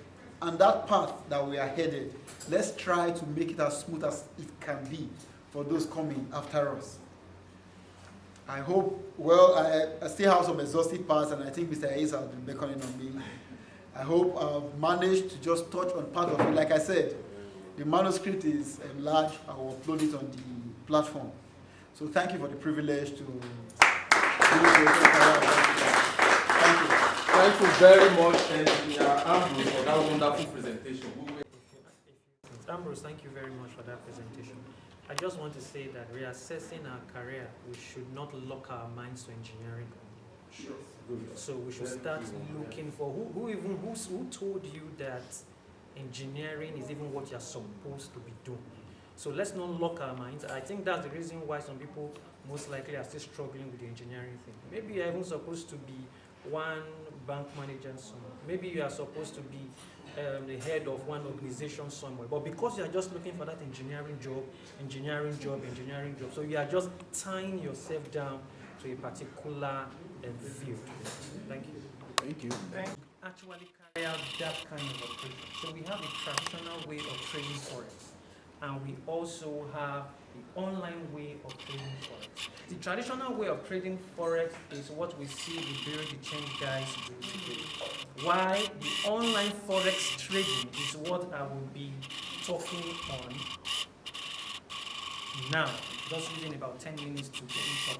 And that path that we are headed, let's try to make it as smooth as it can be for those coming after us. I hope, well, I still have some exhaustive parts, and I think Mr. Hayes has been beckoning on me. I hope I've managed to just touch on part of it. Like I said, the manuscript is enlarged. I will upload it on the platform. So thank you for the privilege to thank you. Thank you very much, Engineer Ambrose, for that wonderful presentation. Ambrose, thank you very much for that presentation. I just want to say that reassessing our career, we should not lock our minds to engineering. Sure. So we should start looking for who told you that engineering is even what you're supposed to be doing. So let's not lock our minds. I think that's the reason why some people most likely are still struggling with the engineering thing. Maybe you're even supposed to be one bank manager somewhere. Maybe you are supposed to be the head of one organization somewhere. But because you are just looking for that engineering job, so you are just tying yourself down to a particular field. Thank you. Thank you. Actually carry out that kind of operation. So we have the traditional way of trading forex, and we also have the online way of trading forex. The traditional way of trading forex is what we see the Bureau de Change guys do today. While the online forex trading is what I will be talking on now, just using about 10 minutes to get into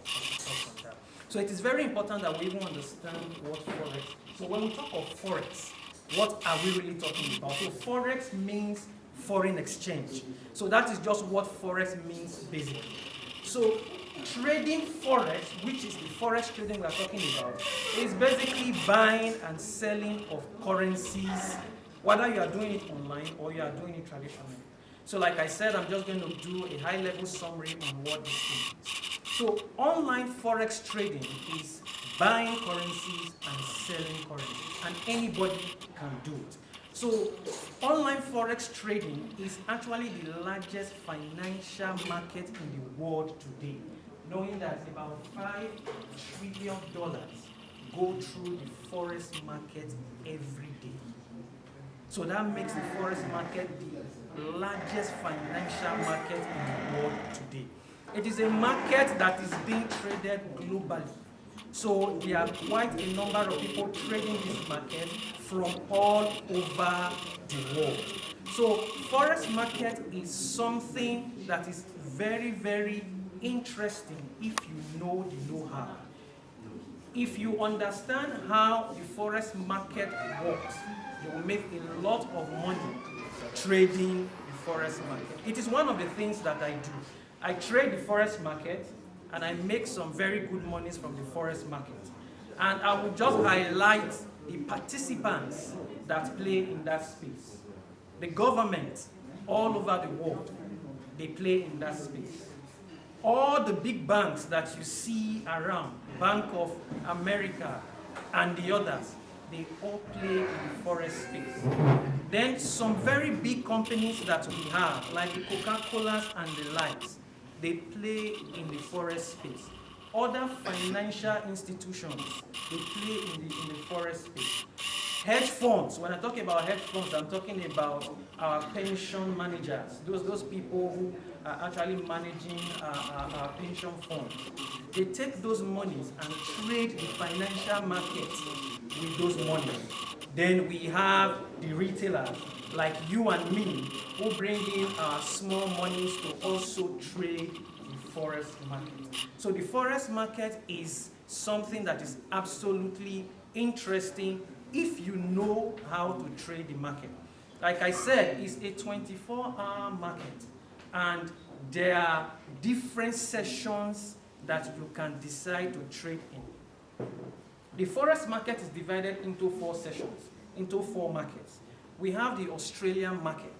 talk on that. So it is very important that we even understand what forex. So when we talk of forex, what are we really talking about? So forex means foreign exchange. So that is just what forex means basically. So trading forex, which is the forex trading we're talking about, is basically buying and selling of currencies, whether you are doing it online or you are doing it traditionally. So like I said, I'm just going to do a high-level summary on what this thing is. So online forex trading is buying currencies and selling currencies, and anybody can do it. So online forex trading is actually the largest financial market in the world today, knowing that about $5 trillion go through the forex market every day. So that makes the forex market the largest financial market in the world today. It is a market that is being traded globally. So there are quite a number of people trading this market from all over the world. So forex market is something that is very, very interesting if you know the know-how. If you understand how the forex market works, you will make a lot of money trading the forex market. It is one of the things that I do. I trade the forex market and I make some very good monies from the forex market. And I will just highlight the participants that play in that space. The government all over the world, they play in that space. All the big banks that you see around, Bank of America and the others, they all play in the forex space. Then some very big companies that we have, like the Coca-Colas and the likes, they play in the forex space. Other financial institutions, they play in the forex space. Hedge funds, when I talk about hedge funds, I'm talking about our pension managers, those people who are actually managing our pension funds. They take those monies and trade the financial market with those monies. Then we have the retailers, like you and me, who bring in our small monies to also trade the forex market. So the forex market is something that is absolutely interesting if you know how to trade the market. Like I said, it's a 24-hour market, and there are different sessions that you can decide to trade in. The forex market is divided into 4 sessions, into 4 markets. We have the Australian market,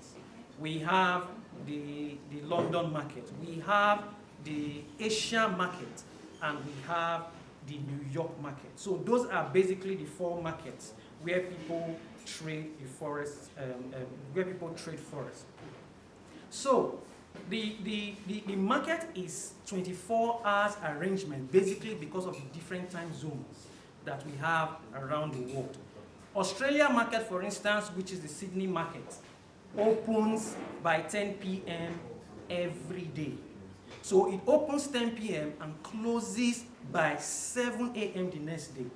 we have the London market, we have the Asia market, and we have the New York market. So those are basically the 4 markets where people trade the forex, where people trade forex. So the market is 24 hours arrangement, basically because of the different time zones that we have around the world. Australia market, for instance, which is the Sydney market, opens by 10 p.m. every day. So it opens 10 p.m. and closes by 7 a.m. the next day.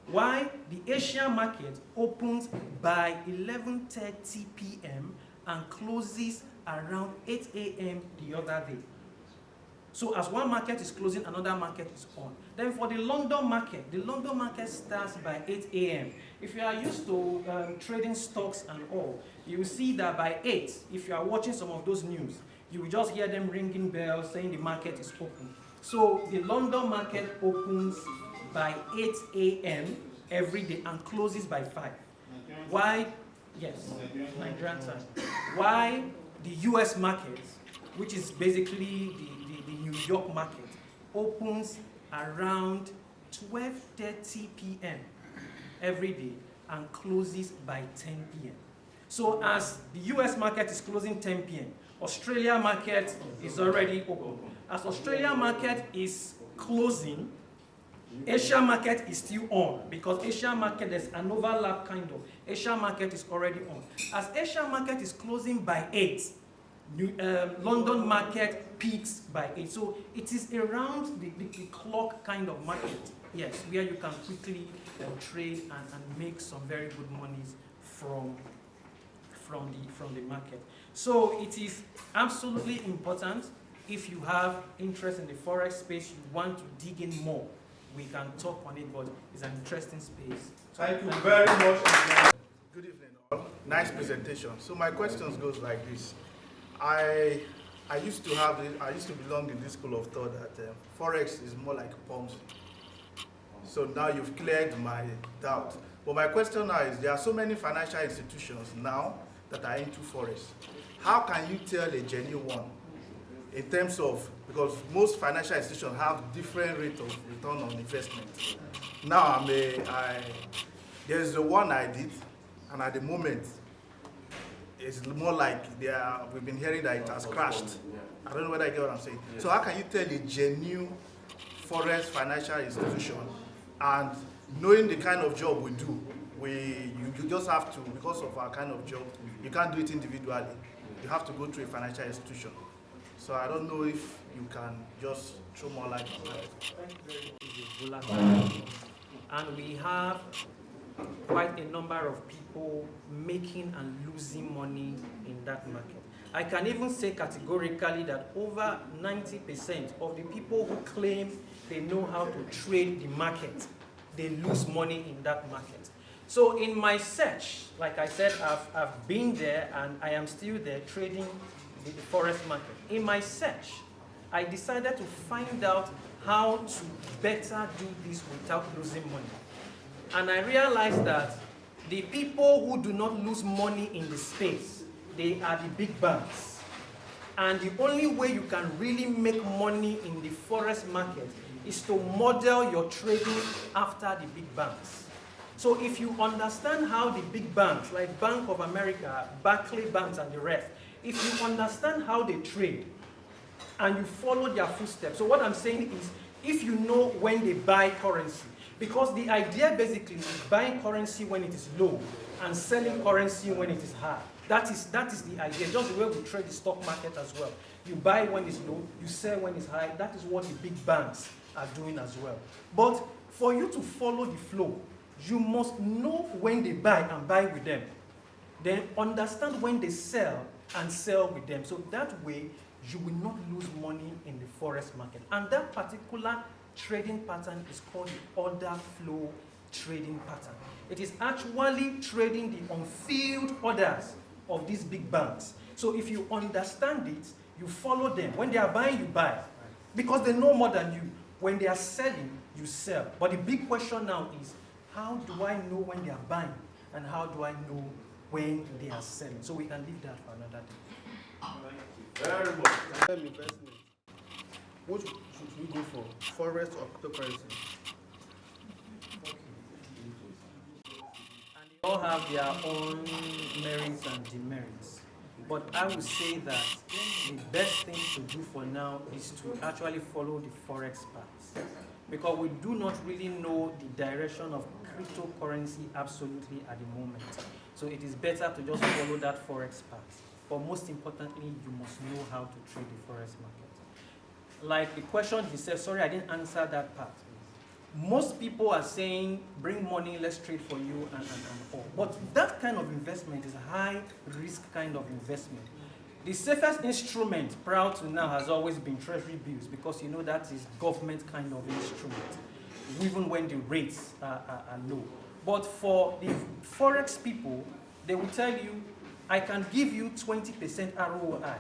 While the Asian market opens by 11:30 p.m. and closes around 8 a.m. the other day. So as one market is closing, another market is on. Then for the London market starts by 8 a.m. If you are used to trading stocks and all, you will see that by 8, if you are watching some of those news, you will just hear them ringing bells saying the market is open. So the London market opens by 8 a.m. every day and closes by 5. Why? Yes, Nigerian time. Why the US market which is basically the New York market, opens around 12:30 p.m. every day and closes by 10 p.m. So as the US market is closing 10 p.m., Australia market is already open. As Australia market is closing, Asia market is still on, because Asia market, there's an overlap kind of. Asia market is already on. As Asia market is closing by 8, London market peaks by 8. So it is around the clock kind of market, yes, where you can quickly trade and make some very good monies from the market. So it is absolutely important. If you have interest in the forex space, you want to dig in more, we can talk on it, but it's an interesting space. Thank you very much. Good evening all. Nice presentation. So my questions goes like this. I used to belong in this school of thought that forex is more like Ponzi. So now you've cleared my doubt. But my question now is, there are so many financial institutions now that are into forex. How can you tell a genuine one in terms of, because most financial institutions have different rate of return on investment. Now there's the one I did, and at the moment it's more like we've been hearing that it has crashed. I don't know whether you get what I'm saying. So how can you tell a genuine forex financial institution, and knowing the kind of job we do, you just have to, because of our kind of job, you can't do it individually. You have to go through a financial institution. So I don't know if you can just throw more light on that. And we have quite a number of people making and losing money in that market. I can even say categorically that over 90% of the people who claim they know how to trade the market, they lose money in that market. So in my search, like I said, I've been there and I am still there trading the forex market. In my search, I decided to find out how to better do this without losing money. And I realized that the people who do not lose money in the space, they are the big banks. And the only way you can really make money in the forex market is to model your trading after the big banks. So if you understand how the big banks, like Bank of America, Barclays banks and the rest, if you understand how they trade and you follow their footsteps, so what I'm saying is, if you know when they buy currency, because the idea basically is buying currency when it is low and selling currency when it is high. That is the idea, just the way we trade the stock market as well. You buy when it's low, you sell when it's high. That is what the big banks are doing as well. But for you to follow the flow, you must know when they buy and buy with them. Then understand when they sell and sell with them. So that way, you will not lose money in the forex market. And that particular trading pattern is called the order flow trading pattern. It is actually trading the on-field orders of these big banks. So if you understand it, you follow them. When they are buying, you buy. Because they know more than you. When they are selling, you sell. But the big question now is, how do I know when they are buying? And how do I know when they are selling? So we can leave that for another day. Very much. Investment. What should we go for? Forex or cryptocurrency? And they all have their own merits and demerits. But I would say that the best thing to do for now is to actually follow the forex path. Because we do not really know the direction of cryptocurrency absolutely at the moment. So it is better to just follow that forex path. But most importantly, you must know how to trade the forex market. Like the question he said, sorry, I didn't answer that part. Most people are saying, bring money, let's trade for you, and all. But that kind of investment is a high risk kind of investment. The safest instrument prior to now has always been treasury bills, because you know that is government kind of instrument, even when the rates are low. But for the forex people, they will tell you, I can give you 20% ROI.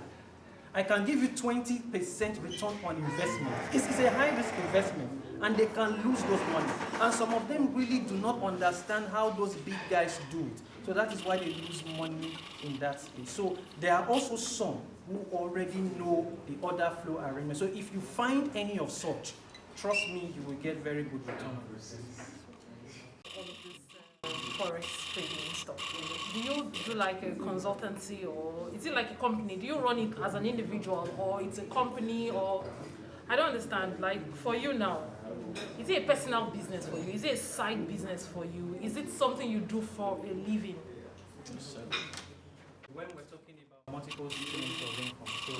I can give you 20% return on investment. It's a high risk investment, and they can lose those money. And some of them really do not understand how those big guys do it. So that is why they lose money in that space. So there are also some who already know the order flow arrangement. So if you find any of such, trust me, you will get very good return on investment. Forex trading stuff. Do you do like a consultancy, or is it like a company? Do you run it as an individual, or it's a company, or I don't understand. Like for you now, is it a personal business for you? Is it a side business for you? Is it something you do for a living? When we're talking about multiple streams of income, so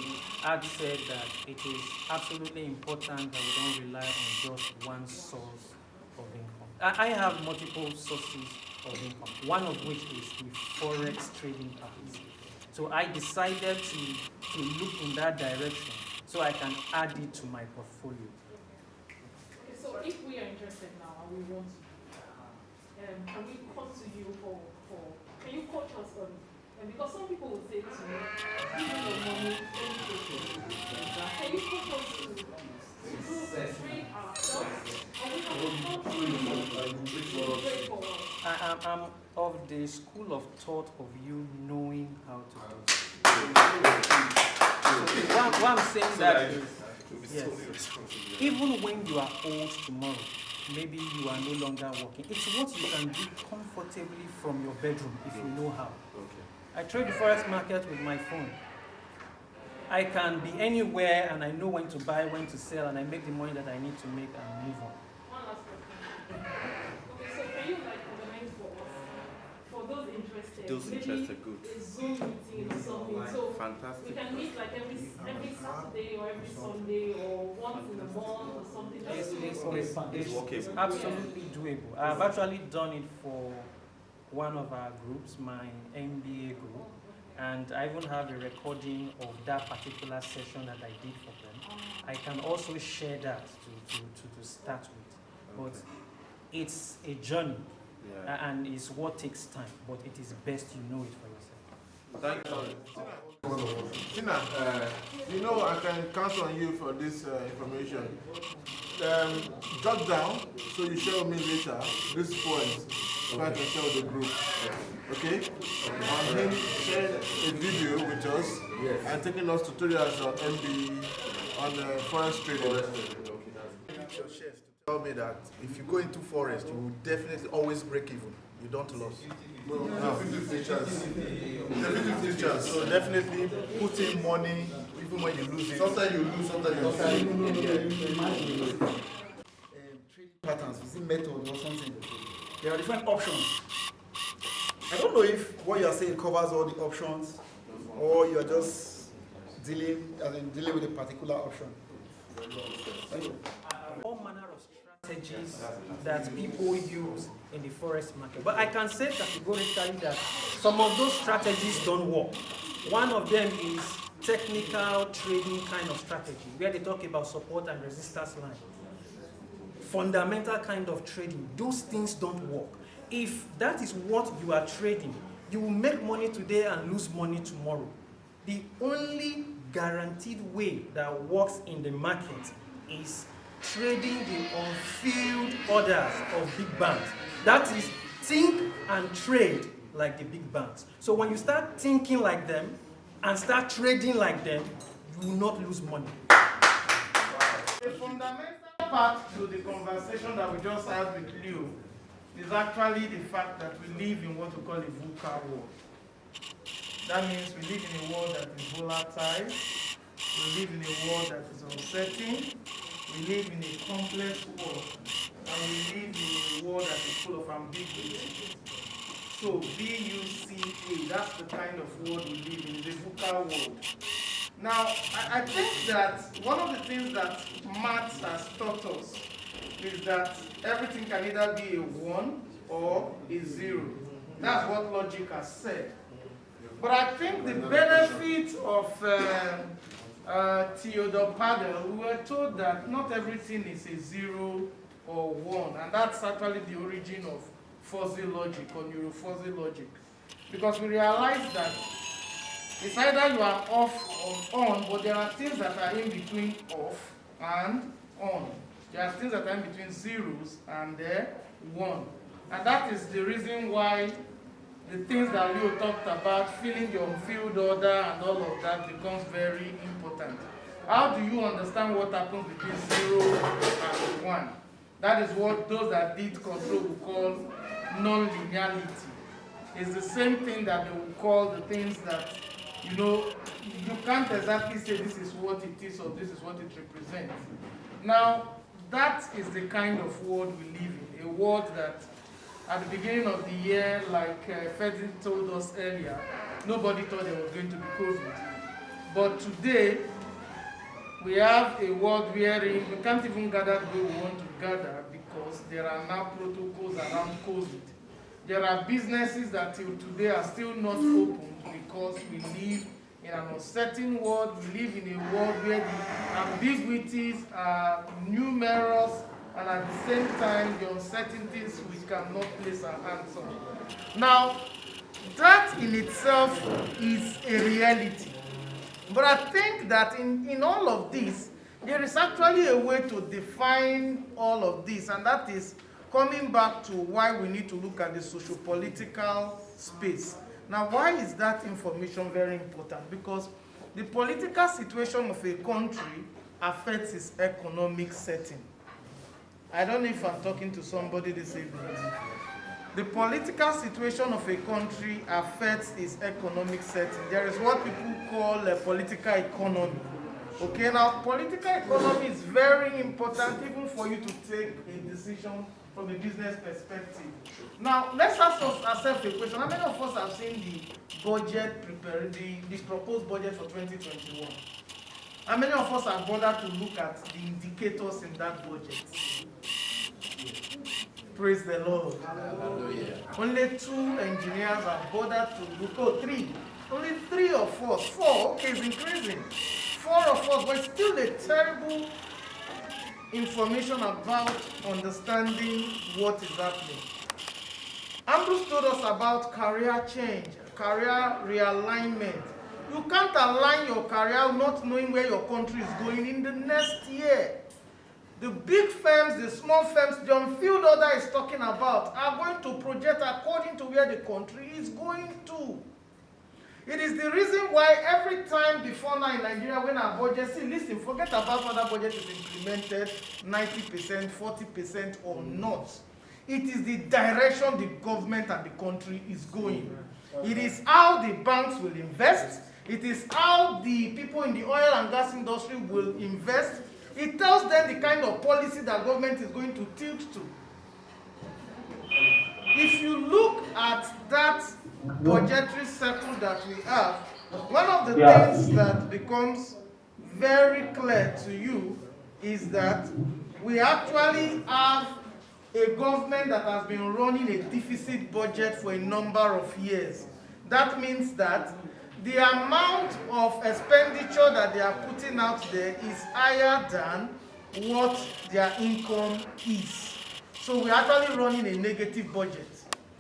I'd said that it is absolutely important that we don't rely on just one source of income. I have multiple sources of income, one of which is the forex trading part. So I decided to look in that direction so I can add it to my portfolio. Okay, so if we are interested now and we want to, can we come to you for can you coach us on? And because some people will say to me, give me your money, can you coach us to trade ourselves? I'm of the school of thought of you knowing how to do it. What I'm saying that is, yes, even when you are old tomorrow, maybe you are no longer working, it's what you can do comfortably from your bedroom if you know how. I trade the forex market with my phone. I can be anywhere and I know when to buy, when to sell, and I make the money that I need to make and move on. One last question. Okay, so can you like organize for those interested? Those interested, good. A Zoom meeting or something. So fantastic. we can meet like every Saturday or every Sunday or once in a month or something. It's absolutely doable. I've actually done it for one of our groups, my MBA group, and I even have a recording of that particular session that I did for them. I can also share that to start with. But it's a journey, and it's what takes time, but it is best you know it for yourself. Thank you. Tina, you know I can count on you for this information. Jot down so you share with me later this point so I can share with the group. Okay? And him share a video with us and taking us tutorials on MB on forex trading. Tell me that if you go into forest, you will definitely always break even. You don't lose. So definitely put in money even when you lose it. Sometimes you lose, sometimes you lose. Trading patterns, is it method or something? There are different options. I don't know if what you are saying covers all the options, or you are just dealing with a particular option. Thank you. All manner of strategies that people use in the forex market. But I can say categorically that some of those strategies don't work. One of them is technical trading kind of strategy, where they talk about support and resistance line. Fundamental kind of trading, those things don't work. If that is what you are trading, you will make money today and lose money tomorrow. The only guaranteed way that works in the market is trading the on-field orders of big banks. That is, think and trade like the big banks. So when you start thinking like them and start trading like them, you will not lose money. The fundamental part to the conversation that we just had with Leo is actually the fact that we live in what we call a VUCA world. That means we live in a world that is volatile, we live in a world that is uncertain, we live in a complex world, and we live in a world that is full of ambiguity. So VUCA, that's the kind of world we live in, the VUCA world. Now, I think that one of the things that maths has taught us is that everything can either be a 1 or a 0. That's what logic has said. But I think the benefit of Theodore Padel, we were told that not everything is a 0 or 1, and that's actually the origin of fuzzy logic or neuro-fuzzy logic. Because we realized that it's either you are off or on, but there are things that are in between off and on. There are things that are in between zeros and 1. And that is the reason why the things that Leo talked about, feeling your field order and all of that becomes very important. How do you understand what happens between 0 and 1? That is what those that did control will call non-linearity. It's the same thing that they will call the things that, you can't exactly say this is what it is or this is what it represents. Now, that is the kind of world we live in, a world that at the beginning of the year, like Freddy told us earlier, nobody thought there was going to be COVID. But today, we have a world wherein we can't even gather the way we want to gather because there are now protocols around COVID. There are businesses that till today are still not open because we live in an uncertain world. We live in a world where the ambiguities are numerous, and at the same time, the uncertainties we cannot place our hands on. Now, that in itself is a reality. But I think that in all of this, there is actually a way to define all of this, and that is coming back to why we need to look at the socio-political space. Now, why is that information very important? Because the political situation of a country affects its economic setting. I don't know if I'm talking to somebody this evening. The political situation of a country affects its economic setting. There is what people call a political economy. Okay, now political economy is very important even for you to take a decision from a business perspective. Now, let's ask ourselves a question. How many of us have seen the budget prepared, the proposed budget for 2021? How many of us have bothered to look at the indicators in that budget? Praise the Lord. Hallelujah. Only 2 engineers have bothered to look. Oh, 3. Only 3 of us. 4. Okay, it's increasing. 4 of us, but still a terrible information about understanding what is happening. Ambrose told us about career change, career realignment. You can't align your career not knowing where your country is going in the next year. The big firms, the small firms, the field order is talking about are going to project according to where the country is going to. It is the reason why every time before now in Nigeria, when our budget, listen, forget about whether budget is implemented 90%, 40% or not. It is the direction the government and the country is going. It is how the banks will invest. It is how the people in the oil and gas industry will invest. It tells them the kind of policy that government is going to tilt to. If you look at that budgetary circle that we have, one of the things that becomes very clear to you is that we actually have a government that has been running a deficit budget for a number of years. That means that the amount of expenditure that they are putting out there is higher than what their income is. So we're actually running a negative budget,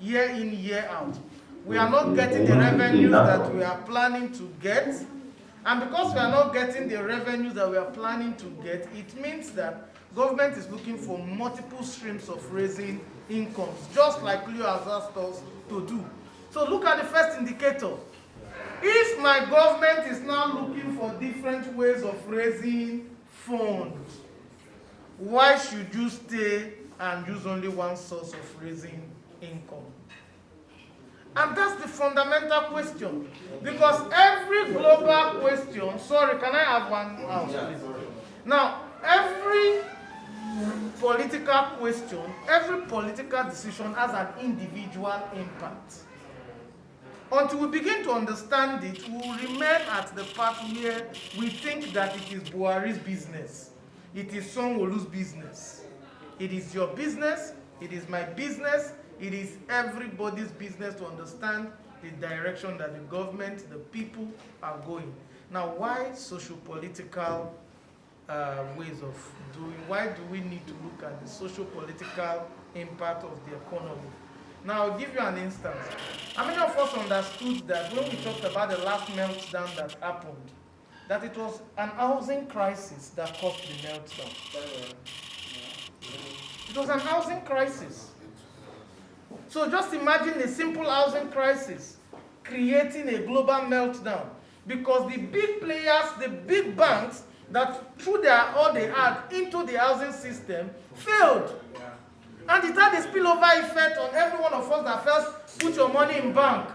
year in, year out. We are not getting the revenues that we are planning to get. And because we are not getting the revenues that we are planning to get, it means that government is looking for multiple streams of raising incomes, just like Leo has asked us to do. So look at the first indicator. If my government is now looking for different ways of raising funds, why should you stay and use only one source of raising income? And that's the fundamental question. Because every global question, sorry, can I have one house, please? Now, every political question, every political decision has an individual impact. Until we begin to understand it, we will remain at the part where we think that it is Buhari's business. It is Sanwo-Olu's business. It is your business, it is my business, it is everybody's business to understand the direction that the government, the people are going. Now, why socio-political ways of doing? Why do we need to look at the socio-political impact of the economy? Now, I'll give you an instance. How many of us understood that when we talked about the last meltdown that happened, that it was an housing crisis that caused the meltdown? It was an housing crisis. So just imagine a simple housing crisis creating a global meltdown because the big players, the big banks that threw all they had into the housing system failed. And it had a spillover effect on every one of us that felt put your money in bank.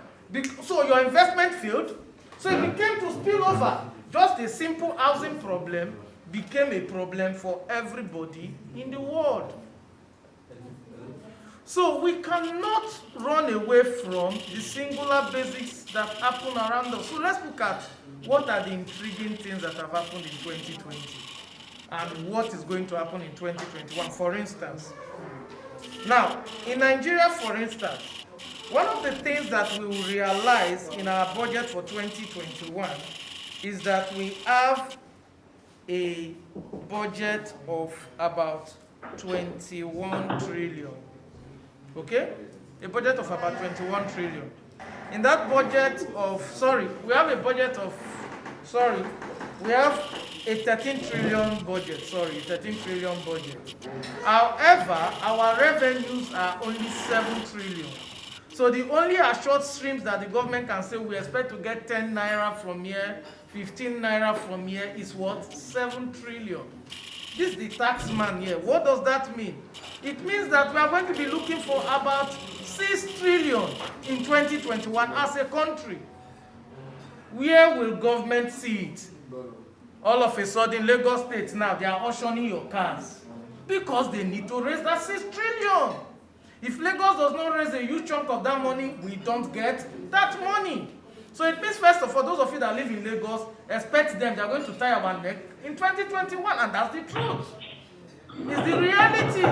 So your investment failed. So it became to spill over. Just a simple housing problem became a problem for everybody in the world. So we cannot run away from the singular basics that happen around us. So let's look at what are the intriguing things that have happened in 2020 and what is going to happen in 2021, for instance. Now, in Nigeria, for instance, one of the things that we will realize in our budget for 2021 is that we have a budget of about 21 trillion. Okay? A budget of about 21 trillion. In that budget of, we have a 13 trillion budget, 13 trillion budget. However, our revenues are only 7 trillion. So the only assured streams that the government can say we expect to get 10 naira from here, 15 naira from here is what? 7 trillion. This is the tax man here. What does that mean? It means that we are going to be looking for about 6 trillion in 2021 as a country. Where will government see it? All of a sudden, Lagos State now, they are auctioning your cars because they need to raise that 6 trillion. If Lagos does not raise a huge chunk of that money, we don't get that money. So it means, first of all, those of you that live in Lagos, expect them, they are going to tie our neck in 2021, and that's the truth. It's the reality.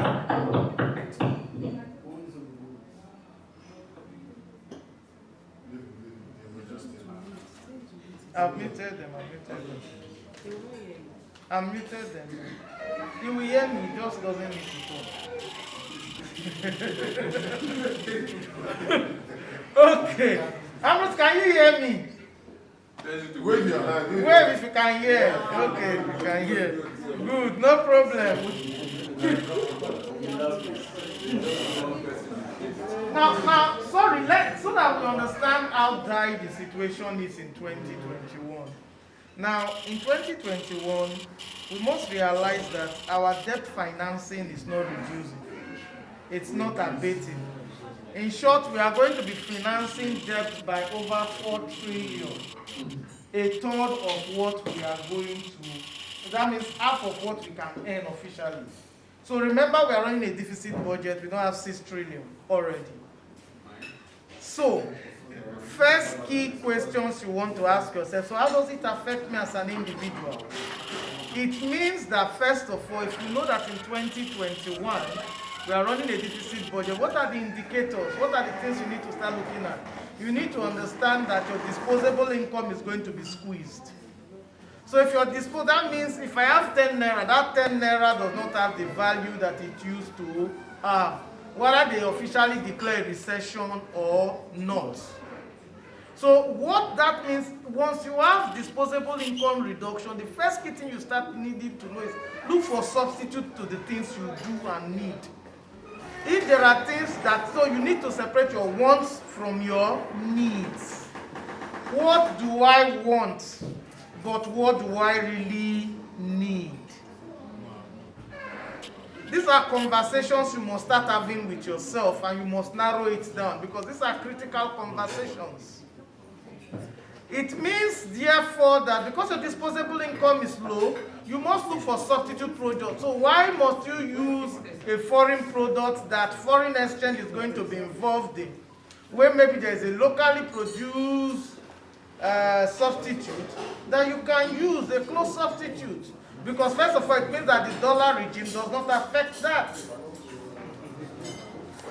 I've muted them. I muted them. He will hear me, he just doesn't need to talk. Okay. Ambrose, can you hear me? Wave your hand. Wave if you can hear. Okay, if you can hear. Good, no problem. Now, sorry, so that we understand how dire the situation is in 2021. Now, in 2021, we must realize that our debt financing is not reducing. It's not abating. In short, we are going to be financing debt by over 4 trillion. A third of what we are going to. That means half of what we can earn officially. So remember, we are running a deficit budget. We don't have 6 trillion already. So, first key questions you want to ask yourself. So how does it affect me as an individual? It means that, first of all, if you know that in 2021, we are running a deficit budget, what are the indicators? What are the things you need to start looking at? You need to understand that your disposable income is going to be squeezed. So if your that means if I have 10 naira, that 10 naira does not have the value that it used to have, whether they officially declare a recession or not. So what that means, once you have disposable income reduction, the first key thing you start needing to know is look for substitute to the things you do and need. If there are things that, so you need to separate your wants from your needs. What do I want, but what do I really need? These are conversations you must start having with yourself, and you must narrow it down because these are critical conversations. It means, therefore, that because your disposable income is low, you must look for substitute products. So why must you use a foreign product that foreign exchange is going to be involved in, where maybe there is a locally produced substitute that you can use, a close substitute? Because first of all, it means that the dollar regime does not affect that.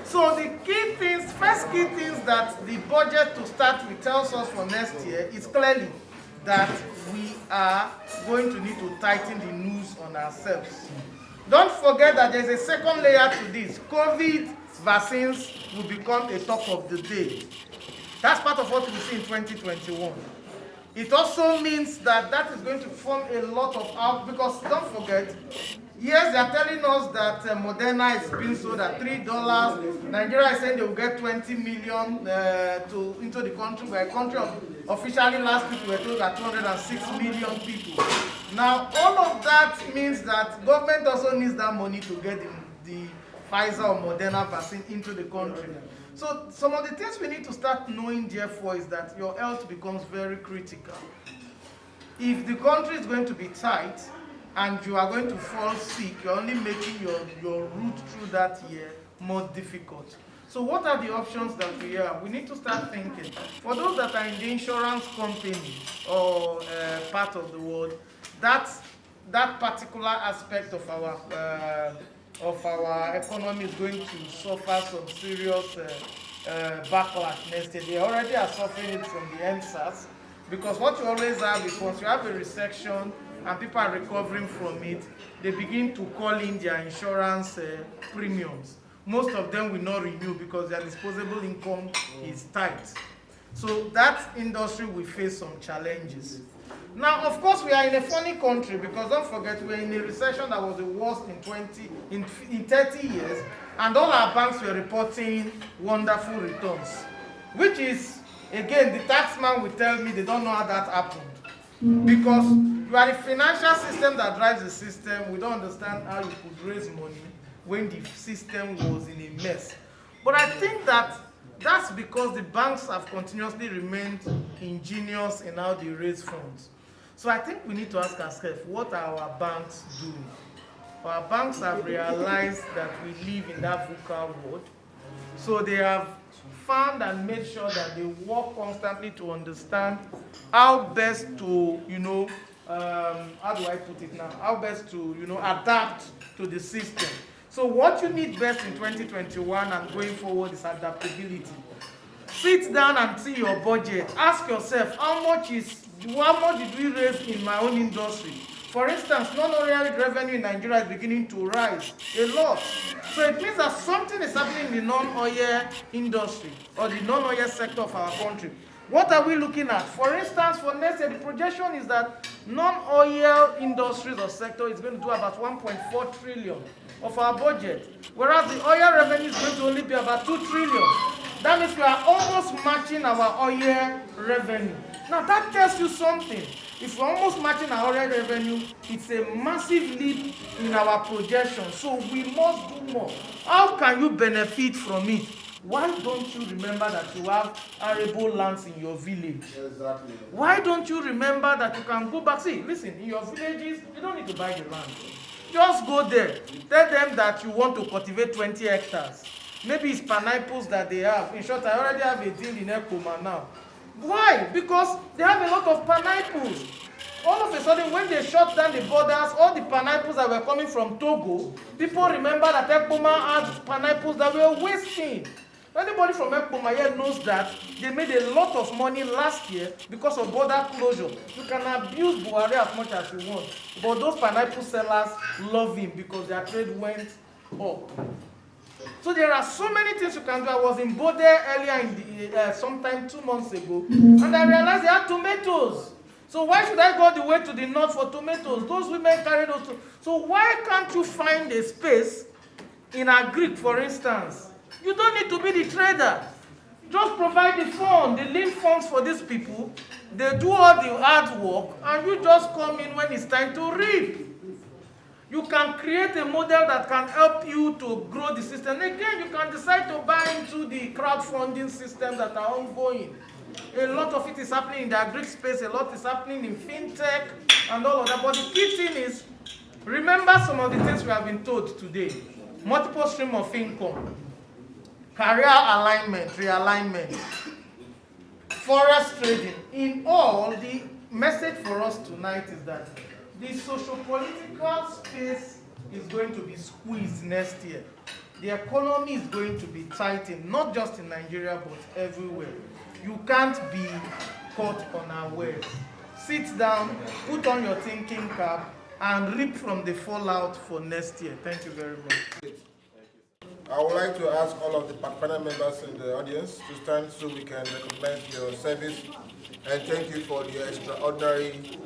So the key things, first key things that the budget to start with tells us for next year is clearly that we are going to need to tighten the noose on ourselves. Don't forget that there's a second layer to this. COVID vaccines will become a talk of the day. That's part of what we see in 2021. It also means that that is going to form a lot of out, because don't forget, Yes, they are telling us that Moderna is being sold at $3. Nigeria is saying they will get 20 million into the country. We're a country officially last week we were told that 206 million people. Now, all of that means that government also needs that money to get the Pfizer or Moderna vaccine into the country. So some of the things we need to start knowing, therefore, is that your health becomes very critical. If the country is going to be tight, and you are going to fall sick, you're only making your route through that year more difficult. So what are the options that we have? We need to start thinking. For those that are in the insurance company or part of the world, that particular aspect of our economy is going to suffer some serious backlash next year. They already are suffering it from the NSAS, because what you always have is once you have a recession, and people are recovering from it, they begin to call in their insurance premiums. Most of them will not renew because their disposable income is tight. So that industry will face some challenges. Now, of course, we are in a funny country because don't forget we're in a recession that was the worst in 30 years, and all our banks were reporting wonderful returns, which is, again, the taxman will tell me they don't know how that happened. Because you are the financial system that drives the system. We don't understand how you could raise money when the system was in a mess. But I think that's because the banks have continuously remained ingenious in how they raise funds. So I think we need to ask ourselves, what are our banks doing? Our banks have realized that we live in that VUCA world. So they have found and made sure that they work constantly to understand how best to, how do I put it now? How best to, adapt to the system. So what you need best in 2021 and going forward is adaptability. Sit down and see your budget. Ask yourself, how much did we raise in my own industry? For instance, non-oil revenue in Nigeria is beginning to rise a lot. So it means that something is happening in the non-oil industry or the non-oil sector of our country. What are we looking at? For instance, for next year, the projection is that non-oil industries or sector is going to do about 1.4 trillion of our budget, whereas the oil revenue is going to only be about 2 trillion. That means we are almost matching our oil revenue. Now that tells you something. If we're almost matching our oil revenue, it's a massive leap in our projection. So we must do more. How can you benefit from it? Why don't you remember that you have arable lands in your village? Exactly. Why don't you remember that you can go back? See, listen, in your villages, you don't need to buy the land. Just go there. Tell them that you want to cultivate 20 hectares. Maybe it's pineapples that they have. In short, I already have a deal in Ekoma now. Why? Because they have a lot of pineapples. All of a sudden, when they shut down the borders, all the pineapples that were coming from Togo, people remember that Ekoma had pineapples that were wasting. Anybody from Ekoma here knows that they made a lot of money last year because of border closure. You can abuse Buhari as much as you want, but those pineapple sellers love him because their trade went up. So there are so many things you can do. I was in Bode earlier in the, sometime 2 months ago, and I realized they had tomatoes. So why should I go the way to the north for tomatoes? Those women carry those. So why can't you find a space in Agric, for instance? You don't need to be the trader. Just provide the fund, the lean funds for these people. They do all the hard work, and you just come in when it's time to reap. You can create a model that can help you to grow the system. Again, you can decide to buy into the crowdfunding systems that are ongoing. A lot of it is happening in the agri space, a lot is happening in fintech and all of that. But the key thing is, remember some of the things we have been told today. Multiple stream of income, career alignment, realignment, forest trading. In all, the message for us tonight is that the socio-political space is going to be squeezed next year. The economy is going to be tightened, not just in Nigeria, but everywhere. You can't be caught unawares. Sit down, put on your thinking cap, and reap from the fallout for next year. Thank you very much. I would like to ask all of the Pathfinder members in the audience to stand so we can recognize your service and thank you for the extraordinary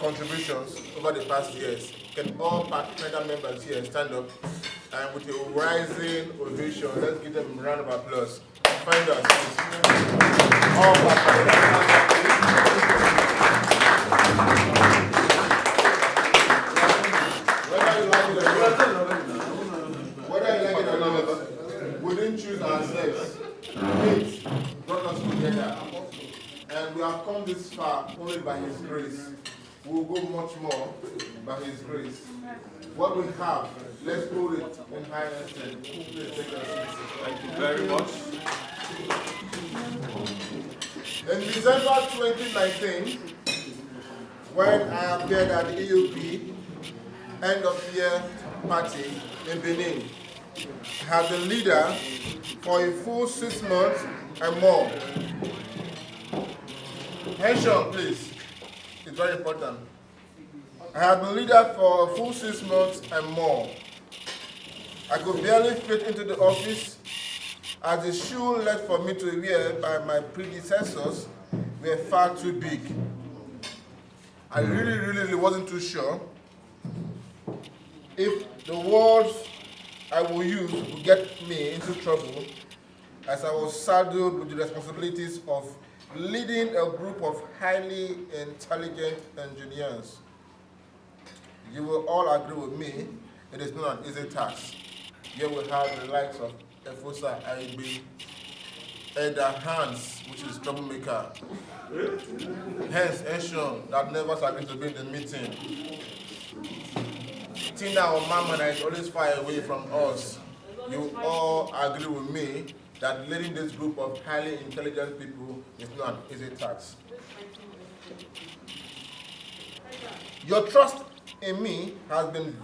contributions over the past years. Can all Pathfinder members here stand up and with a rising ovation, let's give them a round of applause. Pathfinders, please. All Pathfinders. Whether you like it or not, we didn't choose ourselves. Fate brought us together. And we have come this far only by His grace. We will go much more by His grace. What we have, let's hold it in high esteem. Please take your seats. Thank you very much. In December 2019, when I appeared at the EOYP end of year party in Benin, I have been leader for a full 6 months and more. Attention, please. It's very important. I have been leader for a full 6 months and more. I could barely fit into the office as the shoe left for me to wear by my predecessors were far too big. I really wasn't too sure if the words I will use would get me into trouble, as I was saddled with the responsibilities of leading a group of highly intelligent engineers. You will all agree with me, it is not an easy task. Here we have the likes of Efosa Aibi, Eda Hans, which is troublemaker, hence Eshon, that never agreed to be in the meeting. Tina or Mama that is always far away from us. You all agree with me that leading this group of highly intelligent people is not an easy task. Your trust in me has been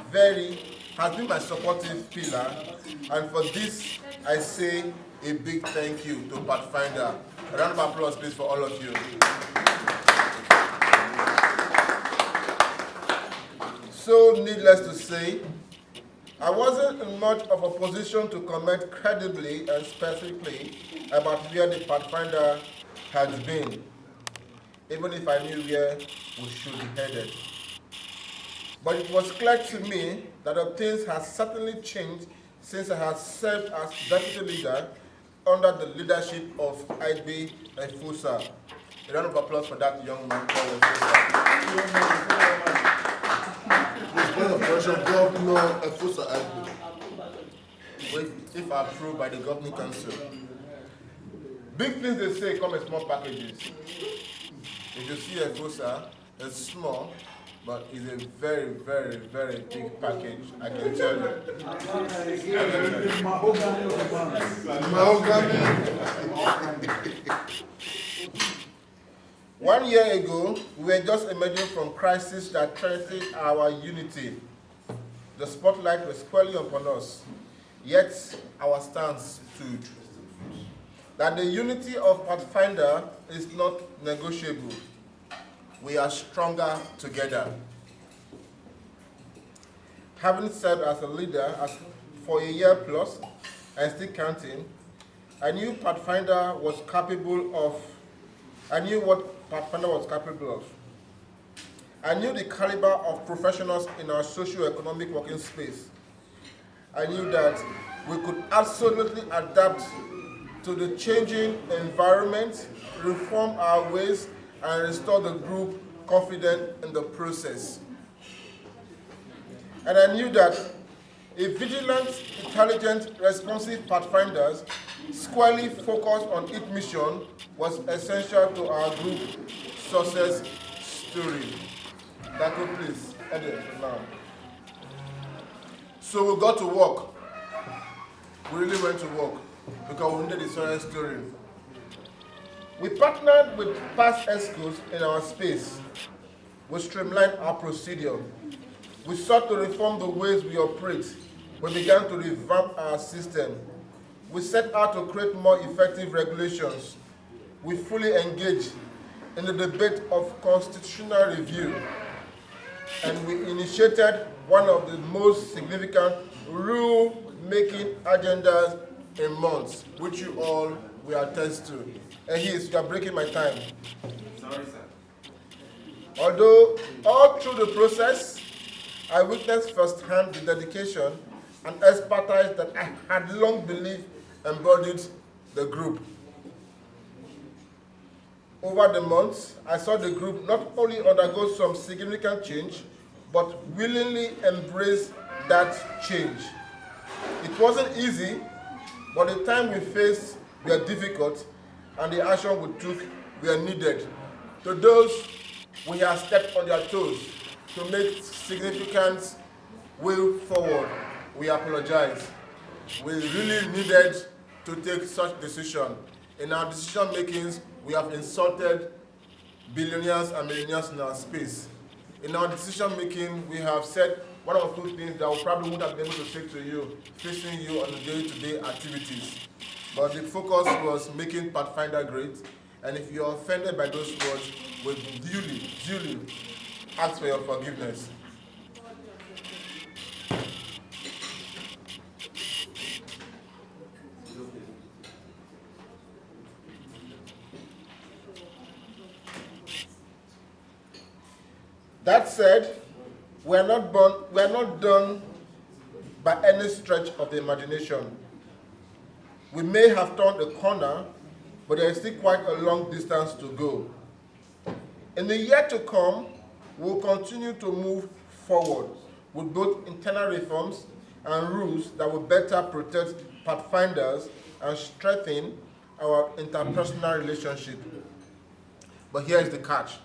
my supportive pillar, and for this I say a big thank you to Pathfinder. A round of applause please for all of you. So needless to say, I wasn't in much of a position to comment credibly and specifically about where the Pathfinder has been, even if I knew where we should be headed. But it was clear to me that things have certainly changed since I had served as deputy leader under the leadership of IB Efosa. A round of applause for that young man called Efosa. Governor Efosa IB. If approved by the governing council. Big things they say come in small packages. If you see Efosa, it's small, but it's a very big package, I can tell you. Mahogany. 1 year ago, we were just emerging from crisis that threatened our unity. The spotlight was squarely upon us, yet our stance stood. That the unity of Pathfinder is not negotiable. We are stronger together. Having served as a leader for a year plus, and still counting, I knew what Pathfinder was capable of. I knew the caliber of professionals in our socio-economic working space. I knew that we could absolutely adapt to the changing environment, reform our ways, and restore the group confident in the process. And I knew that a vigilant, intelligent, responsive Pathfinders squarely focused on its mission was essential to our group success story. Dato, please, edit now. So we got to work. We really went to work because we needed the success story. We partnered with past ESCOs in our space. We streamlined our procedure. We sought to reform the ways we operate. We began to revamp our system. We set out to create more effective regulations. We fully engaged in the debate of constitutional review. And we initiated one of the most significant rule-making agendas in months, which you all will attest to. And yes, you are breaking my time. Sorry, sir. Although all through the process, I witnessed firsthand the dedication and expertise that I had long believed embodied the group. Over the months, I saw the group not only undergo some significant change, but willingly embrace that change. It wasn't easy, but the time we faced were difficult, and the action we took were needed. To those we have stepped on their toes to make significant way forward, we apologize. We really needed to take such decision. In our decision makings, we have insulted billionaires and millionaires in our space. In our decision making, we have said one or two things that we probably wouldn't have been able to say to you, facing you on the day-to-day activities. But the focus was making Pathfinder great. And if you're offended by those words, we duly ask for your forgiveness. That said, we are not done by any stretch of the imagination. We may have turned a corner, but there is still quite a long distance to go. In the year to come, we will continue to move forward with both internal reforms and rules that will better protect Pathfinders and strengthen our interpersonal relationship. But here is the catch.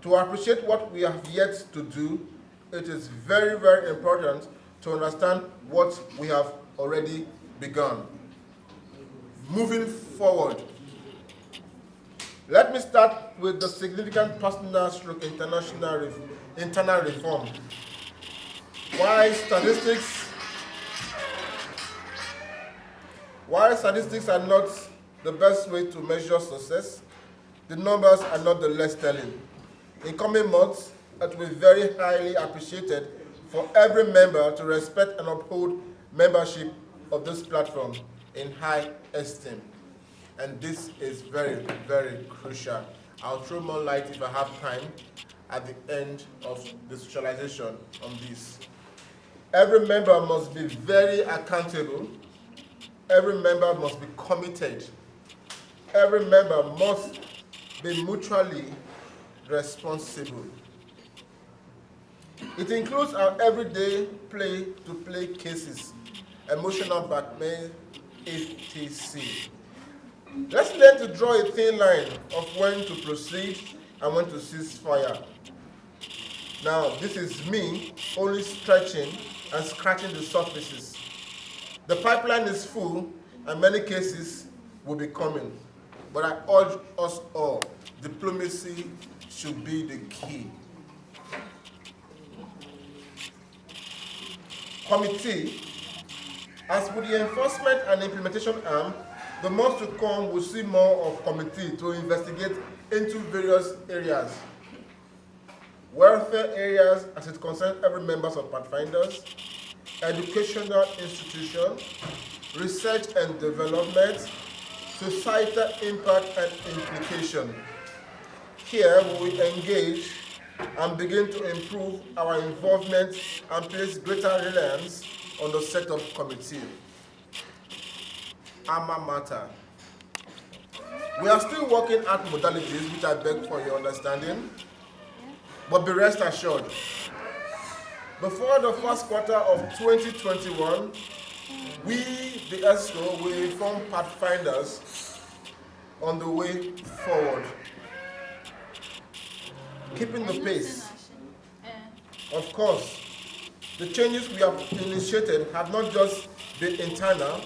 To appreciate what we have yet to do, it is very, very important to understand what we have already begun. Moving forward, let me start with the significant personal stroke internal reform. While statistics are not the best way to measure success, the numbers are not the less telling. In coming months, it will be very highly appreciated for every member to respect and uphold membership of this platform in high esteem. And this is very, very crucial. I'll throw more light if I have time at the end of the socialization on this. Every member must be very accountable. Every member must be committed. Every member must be mutually responsible. It includes our everyday play-to-play cases, emotional blackmail, etc. Let's learn to draw a thin line of when to proceed and when to cease fire. Now, this is me only stretching and scratching the surfaces. The pipeline is full and many cases will be coming. But I urge us all, diplomacy should be the key. Committee, as with the enforcement and implementation arm, the months to come will see more of committee to investigate into various areas. Welfare areas as it concerns every member of Pathfinders, educational institutions, research and development, societal impact and implication. Here we will engage and begin to improve our involvement and place greater reliance on the set-up committee. Alma mater. We are still working at modalities, which I beg for your understanding, but be rest assured, before the first quarter of 2021, we, the ESCO, will inform Pathfinders on the way forward. Keeping the pace. Of course, the changes we have initiated have not just been internal.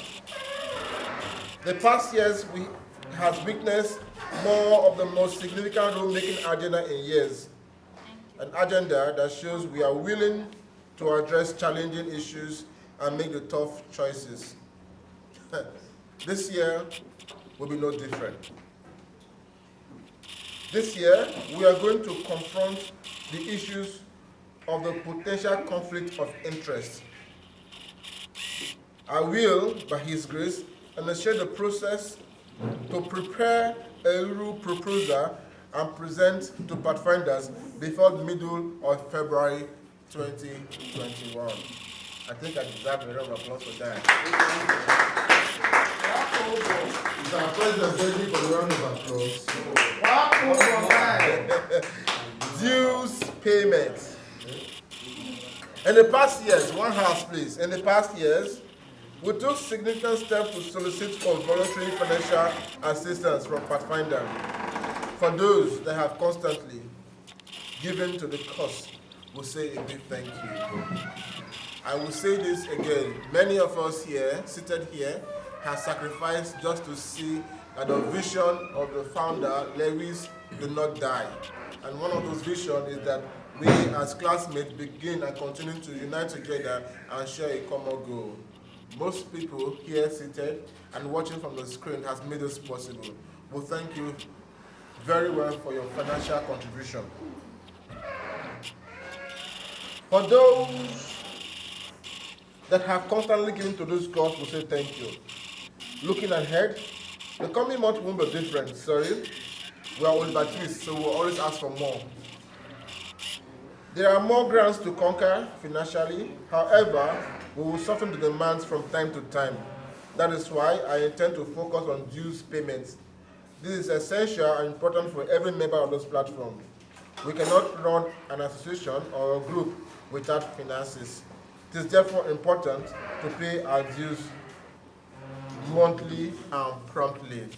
The past years we have witnessed more of the most significant rule-making agenda in years. An agenda that shows we are willing to address challenging issues and make the tough choices. This year will be no different. This year, we are going to confront the issues of the potential conflict of interest. I will, by His grace, initiate the process to prepare a rule proposal and present to Pathfinders before the middle of February 2021. I think I deserve a round of applause for that. Is our president ready for the round of applause? Dues payment. In the past years, one house please. In the past years, we took significant steps to solicit for voluntary financial assistance from Pathfinder. For those that have constantly given to the cause, we'll say a big thank you. I will say this again. Many of us here, seated here, have sacrificed just to see that the vision of the founder, Lewis, do not die. And one of those visions is that we as classmates begin and continue to unite together and share a common goal. Most people here seated and watching from the screen has made this possible. We thank you very well for your financial contribution. For those that have constantly given to this cause, we say thank you. Looking ahead, the coming month won't be different. Sorry, we are Oliver Twist, so we'll always ask for more. There are more grounds to conquer financially. However, we will soften the demands from time to time. That is why I intend to focus on dues payments. This is essential and important for every member of this platform. We cannot run an association or a group without finances. It is therefore important to pay our dues monthly and promptly.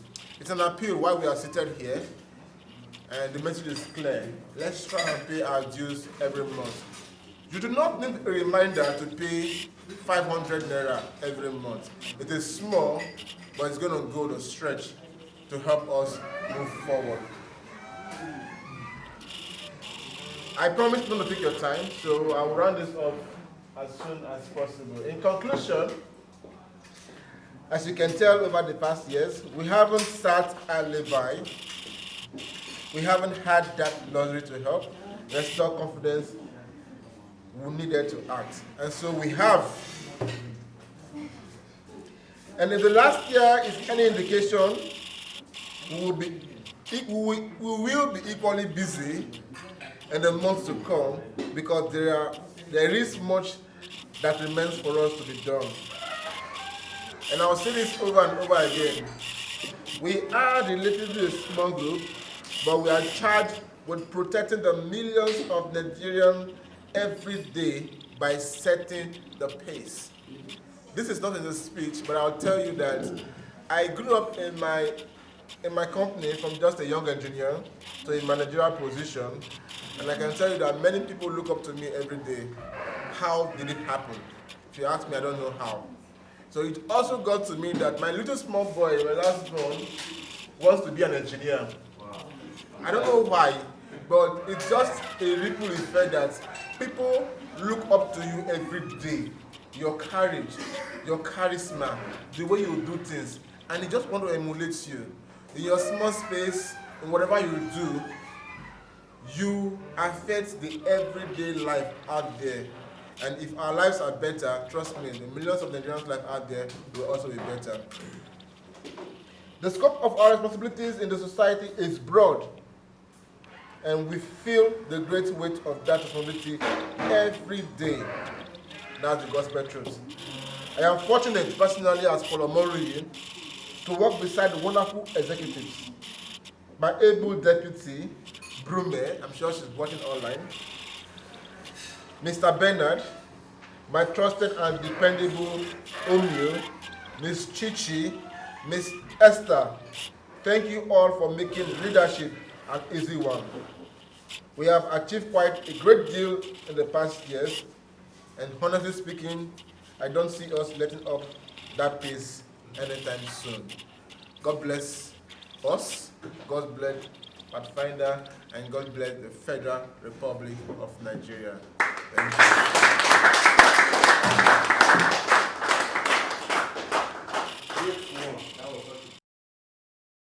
It's an appeal while we are seated here, and the message is clear. Let's try and pay our dues every month. You do not need a reminder to pay 500 naira every month. It is small, but it's going to go to stretch to help us move forward. I promise not to take your time, so I will round this up as soon as possible. In conclusion, as you can tell over the past years, we haven't sat idly by. We haven't had that luxury to help restore confidence we needed to act. And so we have. And if the last year is any indication, we will be equally busy in the months to come, because there is much that remains for us to be done. And I'll say this over and over again. We are relatively a small group, but we are charged with protecting the millions of Nigerians every day by setting the pace. This is not in the speech, but I'll tell you that I grew up in my company from just a young engineer to a managerial position, and I can tell you that many people look up to me every day. How did it happen? If you ask me, I don't know how. So it also got to me that my little small boy, my last born, wants to be an engineer. Wow. I don't know why, but it's just a ripple effect that people look up to you every day. Your courage, your charisma, the way you do things, and they just want to emulate you. In your small space, in whatever you do, you affect the everyday life out there. And if our lives are better, trust me, the millions of Nigerians' lives out there will also be better. The scope of our responsibilities in the society is broad, and we feel the great weight of that responsibility every day. That's the gospel truth. I am fortunate personally as Polomori to work beside the wonderful executives. My able deputy, Brume, I'm sure she's watching online, Mr. Bernard, my trusted and dependable Omio, Miss Chichi, Miss Esther. Thank you all for making leadership an easy one. We have achieved quite a great deal in the past years, and honestly speaking, I don't see us letting up that pace anytime soon. God bless us, God bless Pathfinder, and God bless the Federal Republic of Nigeria. Thank you.